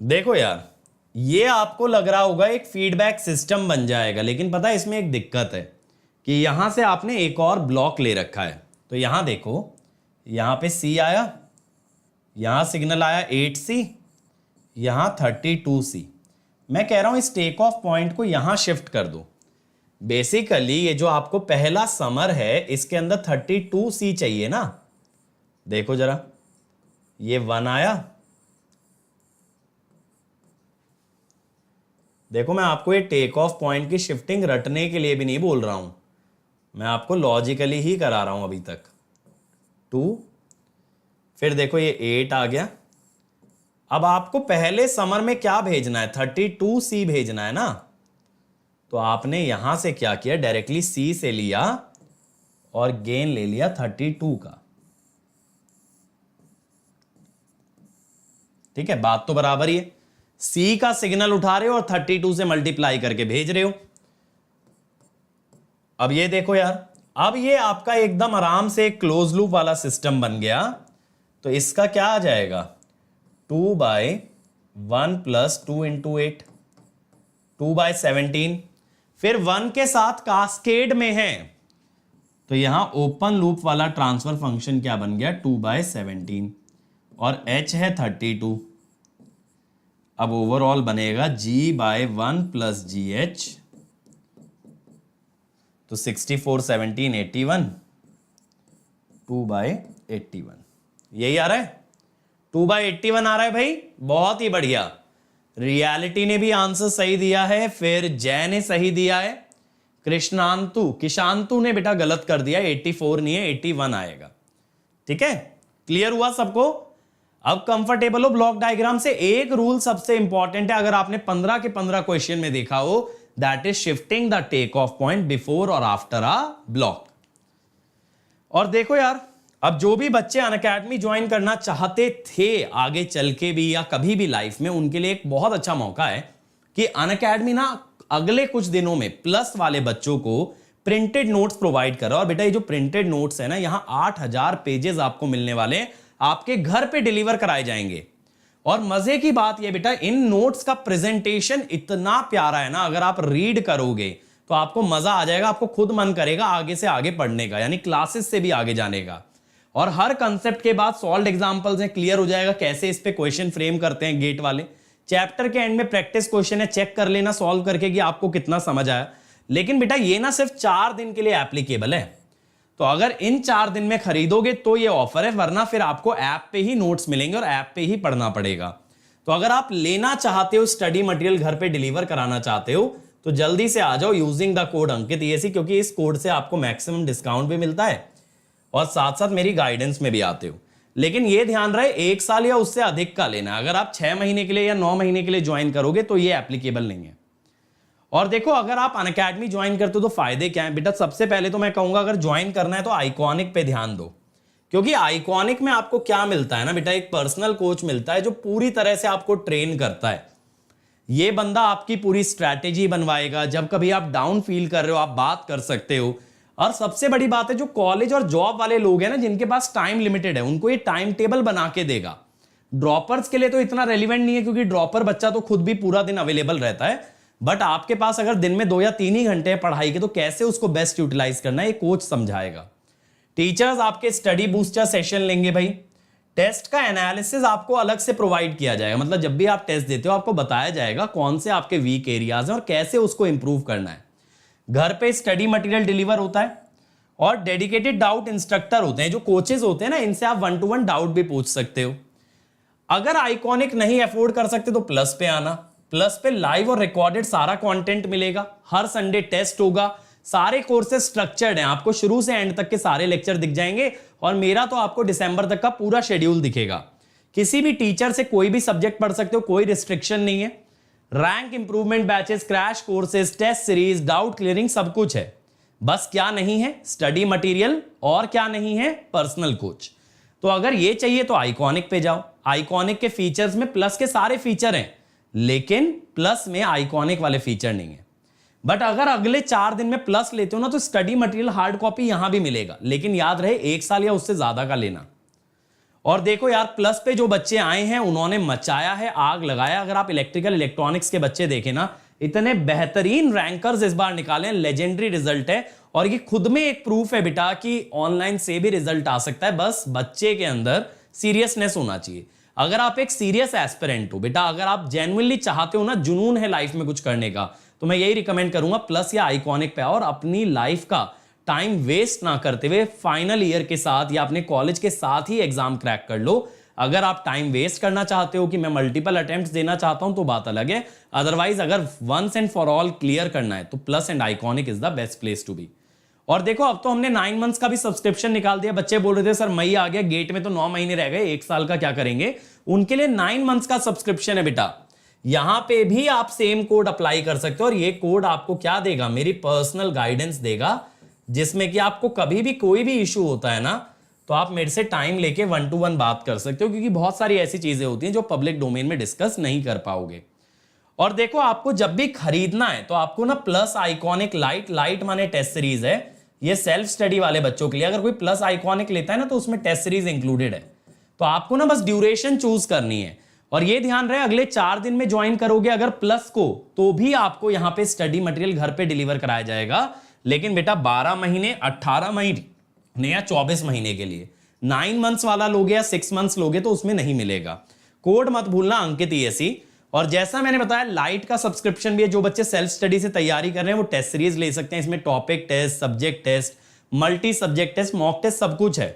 देखो यार, ये आपको लग रहा होगा एक फीडबैक सिस्टम बन जाएगा, लेकिन पता है इसमें एक दिक्कत है कि यहां से आपने एक और ब्लॉक ले रखा है। तो यहां देखो, यहां पे C आया, यहां सिग्नल आया 8C, यहां 32C। मैं कह रहा हूं इस टेक ऑफ पॉइंट को यहां शिफ्ट कर दो। बेसिकली ये जो आपको पहला समर है इसके अंदर 32C चाहिए ना। देखो जरा, ये 1 आया, देखो मैं आपको ये टेक ऑफ पॉइंट की शिफ्टिंग रटने के लिए भी नहीं बोल रहा हूं, मैं आपको लॉजिकली ही करा रहा हूं अभी तक। 2, फिर देखो ये 8 आ गया। अब आपको पहले समर में क्या भेजना है, 32C भेजना है ना। तो आपने यहां से क्या किया, डायरेक्टली C से लिया और गेन ले लिया 32 का। ठीक है, बात तो बराबर ही है। C का सिग्नल उठा रहे हो और 32 से मल्टीप्लाई करके भेज रहे हो। अब ये देखो यार, अब ये आपका एकदम आराम से क्लोज लूप वाला सिस्टम बन गया। तो इसका क्या आ जाएगा, 2 बाय 1 प्लस 2 इंटू 8, 2 बाय 17। फिर 1 के साथ कास्केड में है, तो यहां ओपन लूप वाला ट्रांसफर फंक्शन क्या बन गया, 2 बाय 17, और H है 32। अब ओवरऑल बनेगा G by 1 plus G H, तो 64 17 81, 2 बाय 81। यही आ रहा है, 2/81 आ रहा है भाई, बहुत ही बढ़िया। रियलिटी ने भी आंसर सही दिया है, फिर जय ने सही दिया है, किशांतु ने बेटा गलत कर दिया, 84 नहीं है 81 आएगा। ठीक है, क्लियर हुआ सबको? अब कंफर्टेबल हो ब्लॉक डायग्राम से। एक रूल सबसे इंपॉर्टेंट है, अगर आपने 15 के 15 क्वेश्चन में देखा हो, that is shifting the take off point before और आफ्टर अ ब्लॉक। और देखो यार, अब जो भी बच्चे अनअकैडमी ज्वाइन करना चाहते थे आगे चल के भी या कभी भी लाइफ में, उनके लिए एक बहुत अच्छा मौका है कि अनअकैडमी ना अगले कुछ दिनों में प्लस वाले बच्चों को प्रिंटेड नोट्स प्रोवाइड कर रहा है। और बेटा ये जो प्रिंटेड नोट्स है ना, यहां 8000 पेजेस आपको मिलने वाले हैं, आपके घर पे डिलीवर कराए जाएंगे। और मजे की बात ये बेटा, इन नोट्स का प्रेजेंटेशन इतना प्यारा है ना, अगर आप रीड करोगे तो आपको मजा आ जाएगा, आपको खुद मन करेगा आगे से आगे पढ़ने का, यानी क्लासेस से भी आगे जाने का। और हर कंसेप्ट के बाद सॉल्व एग्जांपल्स हैं, क्लियर हो जाएगा कैसे इस पे क्वेश्चन फ्रेम करते हैं गेट वाले। चैप्टर के एंड में प्रैक्टिस क्वेश्चन है, चेक कर लेना सॉल्व करके कि आपको कितना समझ आया। लेकिन बेटा ये ना सिर्फ 4 दिन के लिए एप्लीकेबल है, तो अगर इन 4 दिन में खरीदोगे तो ये ऑफर है, वरना फिर आपको ऐप पे ही नोट्स मिलेंगे और ऐप पे ही पढ़ना पड़ेगा। तो अगर आप लेना चाहते हो, स्टडी मटेरियल घर पे डिलीवर कराना चाहते हो, तो जल्दी से आ जाओ using the code Ankit ESE, क्योंकि इस कोड से आपको मैक्सिमम डिस्काउंट भी मिलता है और साथ साथ मेरी गाइडेंस में भी आते हो। लेकिन ये ध्यान रहे, 1 साल या उससे अधिक का लेना। अगर आप 6 महीने के लिए या 9 महीने के लिए ज्वाइन करोगे तो ये एप्लीकेबल नहीं है। और देखो, अगर आप अनअकैडमी ज्वाइन करते हो तो फायदे क्या है बेटा? सबसे पहले तो मैं कहूंगा, अगर ज्वाइन करना है तो आइकॉनिक पे ध्यान दो, क्योंकि आइकॉनिक में आपको क्या मिलता है ना बेटा, एक पर्सनल कोच मिलता है जो पूरी तरह से आपको ट्रेन करता है। ये बंदा आपकी पूरी स्ट्रैटेजी बनवाएगा, जब कभी आप डाउन फील कर रहे हो आप बात कर सकते हो। और सबसे बड़ी बात है, जो कॉलेज और जॉब वाले लोग हैं ना, जिनके पास टाइम लिमिटेड है, उनको ये टाइम टेबल बना के देगा। ड्रॉपर्स के लिए तो इतना रेलिवेंट नहीं है, क्योंकि ड्रॉपर बच्चा तो खुद भी पूरा दिन अवेलेबल रहता है, बट आपके पास अगर दिन में 2 या 3 ही घंटे हैं पढ़ाई के, तो कैसे उसको बेस्ट यूटिलाइज करना है ये कोच समझाएगा। टीचर्स आपके स्टडी बूस्टर सेशन लेंगे भाई। टेस्ट का एनालिसिस आपको अलग से प्रोवाइड किया जाएगा, मतलब जब भी आप टेस्ट देते हो आपको बताया जाएगा कौन से आपके वीक एरियाज हैं और कैसे उसको इंप्रूव करना है। घर पे स्टडी मटेरियल डिलीवर होता है और डेडिकेटेड डाउट इंस्ट्रक्टर होते हैं, जो कोचेज होते हैं ना, इनसे आप 1-to-1 डाउट भी पूछ सकते हो। अगर आइकॉनिक नहीं अफोर्ड कर सकते तो प्लस पे आना। प्लस पे लाइव और रिकॉर्डेड सारा कंटेंट मिलेगा, हर संडे टेस्ट होगा, सारे कोर्सेज स्ट्रक्चर्ड हैं, आपको शुरू से एंड तक के सारे लेक्चर दिख जाएंगे। और मेरा तो आपको दिसंबर तक का पूरा शेड्यूल दिखेगा। किसी भी टीचर से कोई भी सब्जेक्ट पढ़ सकते हो, कोई रिस्ट्रिक्शन नहीं है। Rank improvement batches, crash courses, test series, doubt clearing, सब कुछ है। बस क्या नहीं है? स्टडी मटेरियल, और क्या नहीं है? Personal coach. तो अगर ये चाहिए तो आइकॉनिक पे जाओ। आइकॉनिक के फीचर्स में प्लस के सारे फीचर हैं, लेकिन प्लस में आइकॉनिक वाले फीचर नहीं है। बट अगर अगले 4 दिन में प्लस लेते हो ना, तो स्टडी मटेरियल हार्ड कॉपी यहां भी मिलेगा, लेकिन याद रहे 1 साल या उससे ज्यादा का लेना। और देखो यार, प्लस पे जो बच्चे आए हैं उन्होंने मचाया है, आग लगाया। अगर आप इलेक्ट्रिकल इलेक्ट्रॉनिक्स के बच्चे देखें ना, इतने बेहतरीन रैंकर्स इस बार निकाले, लेजेंडरी रिजल्ट है। और ये खुद में एक प्रूफ है बेटा कि ऑनलाइन से भी रिजल्ट आ सकता है, बस बच्चे के अंदर सीरियसनेस होना चाहिए। अगर आप एक सीरियस एस्पिरेंट हो बेटा, अगर आप जेन्युइनली चाहते हो ना, जुनून है लाइफ में कुछ करने का, तो मैं यही रिकमेंड करूंगा प्लस या आइकॉनिक पे। और अपनी लाइफ का टाइम वेस्ट ना करते हुए फाइनल ईयर के साथ या अपने कॉलेज के साथ ही एग्जाम क्रैक कर लो। अगर आप टाइम वेस्ट करना चाहते हो कि मैं मल्टीपल अटेम्प्ट्स देना चाहता हूं, तो बात अलग है। अदरवाइज अगर once and for all clear करना है तो plus and iconic is the best place to be. और देखो, अब तो हमने 9 मंथ्स का भी सब्सक्रिप्शन निकाल दिया। बच्चे बोल रहे थे सर मई आ गया, गेट में तो 9 महीने रह गए, 1 साल का क्या करेंगे? उनके लिए 9 मंथ्स का सब्सक्रिप्शन है बेटा। यहां पे भी आप सेम कोड अप्लाई कर सकते हो, और ये कोड आपको क्या देगा? मेरी पर्सनल गाइडेंस देगा, जिसमें कि आपको कभी भी कोई भी इशू होता है ना, तो आप मेरे से टाइम लेके 1-to-1 बात कर सकते हो, क्योंकि बहुत सारी ऐसी चीजें होती हैं जो पब्लिक डोमेन में डिस्कस नहीं कर पाओगे। और देखो, आपको जब भी खरीदना है तो आपको ना प्लस आइकॉनिक लाइट माने टेस्ट सीरीज है, ये सेल्फ स्टडी वाले बच्चों के लिए। अगर कोई प्लस आइकॉनिक लेता है ना, तो उसमें टेस्ट सीरीज इंक्लूडेड है। तो आपको ना बस ड्यूरेशन चूज करनी है। और ये ध्यान रहे, अगले 4 दिन में ज्वाइन करोगे अगर प्लस को, तो भी आपको यहां पे स्टडी मटेरियल घर पे डिलीवर कराया जाएगा। लेकिन बेटा 12 महीने, 18 महीने या 24 महीने के लिए, 9 मंथ्स वाला लोगे या 6 मंथ्स लोगे तो उसमें नहीं मिलेगा। कोड मत भूलना, अंकित ESE। और जैसा मैंने बताया, लाइट का सब्सक्रिप्शन भी है। जो बच्चे सेल्फ स्टडी से तैयारी कर रहे हैं वो टेस्ट सीरीज ले सकते हैं। इसमें topic test, subject test, multi subject test, mock test, सब कुछ है।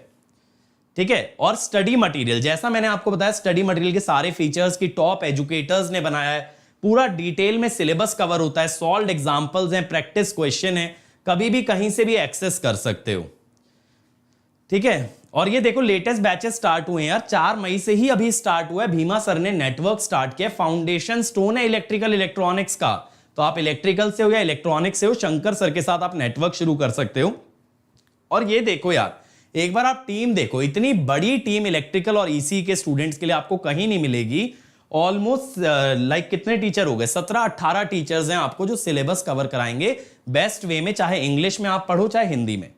ठीक है। और स्टडी मटेरियल, जैसा मैंने आपको बताया, स्टडी मटेरियल के सारे फीचर्स की टॉप एजुकेटर्स ने बनाया है, पूरा डिटेल में सिलेबस कवर होता है, सॉल्व्ड एग्जांपल्स हैं, प्रैक्टिस क्वेश्चन है, कभी भी कहीं से भी एक्सेस कर सकते हो। ठीक है। और ये देखो लेटेस्ट बैचेस स्टार्ट हुए हैं यार, 4 मई से ही अभी स्टार्ट हुआ है। भीमा सर ने नेटवर्क स्टार्ट किया, फाउंडेशन स्टोन है इलेक्ट्रिकल इलेक्ट्रॉनिक्स का, तो आप इलेक्ट्रिकल से हो या इलेक्ट्रॉनिक्स से हो, शंकर सर के साथ आप नेटवर्क शुरू कर सकते हो। और ये देखो यार, एक बार आप टीम देखो, इतनी बड़ी टीम इलेक्ट्रिकल और ईसी के स्टूडेंट्स के लिए आपको कहीं नहीं मिलेगी। ऑलमोस्ट लाइक कितने टीचर हो गए, 17-18 टीचर्स हैं आपको जो सिलेबस कवर कराएंगे बेस्ट वे में, चाहे इंग्लिश में आप पढ़ो चाहे हिंदी में।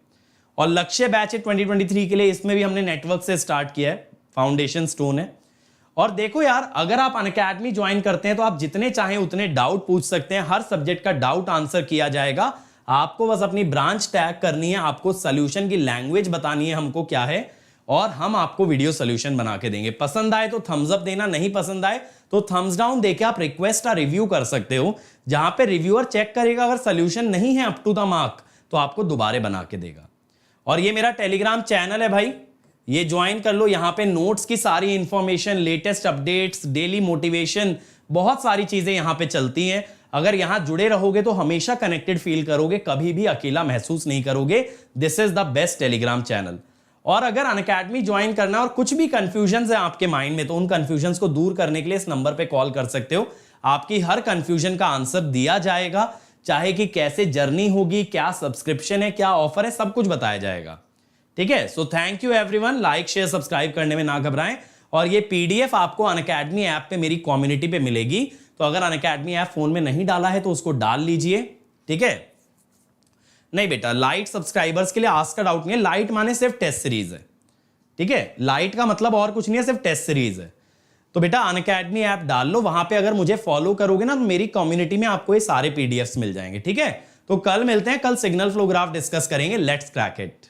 और लक्ष्य बैच है 2023 के लिए, इसमें भी हमने नेटवर्क से स्टार्ट किया है, फाउंडेशन स्टोन है। और देखो यार, अगर आप अनअकैडमी ज्वाइन करते हैं तो आप जितने चाहें उतने डाउट पूछ सकते हैं, हर सब्जेक्ट का डाउट आंसर किया जाएगा। आपको बस अपनी ब्रांच टैग करनी है, आपको सॉल्यूशन की लैंग्वेज बतानी है हमको क्या है, और हम आपको वीडियो सॉल्यूशन बना के देंगे। पसंद आए तो थम्स अप देना, नहीं पसंद आए तो थम्स डाउन देके आप रिक्वेस्ट का रिव्यू कर सकते हो, जहां पे रिव्यूअर चेक करेगा, अगर सॉल्यूशन नहीं है अप टू द मार्क तो आपको दोबारा बना के देगा। और ये मेरा टेलीग्राम चैनल है भाई, ये ज्वाइन कर लो। यहां पे नोट्स की सारी information, latest updates, daily motivation, बहुत सारी चीजें यहां पे चलती हैं। अगर यहां जुड़े रहोगे तो हमेशा कनेक्टेड फील करोगे, कभी भी अकेला महसूस नहीं करोगे। This is the best Telegram channel. और अगर अनअकैडमी ज्वाइन करना और कुछ भी कंफ्यूजन है आपके माइंड में, तो उन कंफ्यूजन को दूर करने के लिए इस नंबर पे कॉल कर सकते हो। आपकी हर कंफ्यूजन का आंसर दिया जाएगा, चाहे कि कैसे जर्नी होगी, क्या सब्सक्रिप्शन है, क्या ऑफर है, सब कुछ बताया जाएगा। ठीक है। So thank you everyone, like share subscribe करने में ना घबराएं। और ये पीडीएफ आपको अनअकैडमी ऐप पे मेरी कम्युनिटी पे मिलेगी, तो अगर अनअकैडमी ऐप फोन में नहीं डाला है तो उसको डाल लीजिए। ठीक है। नहीं बेटा, लाइट सब्सक्राइबर्स के लिए आस्क का डाउट नहीं है, लाइट माने सिर्फ टेस्ट सीरीज है। ठीक है, लाइट का मतलब और कुछ नहीं है, सिर्फ टेस्ट सीरीज है। तो बेटा अनअकैडमी ऐप डाल लो, वहां पे अगर मुझे फॉलो करोगे ना तो मेरी कम्युनिटी में आपको ये सारे पीडीएफ्स मिल जाएंगे। ठीक है। तो कल मिलते हैं, कल सिग्नल फ्लो ग्राफ डिस्कस करेंगे। Let's crack it.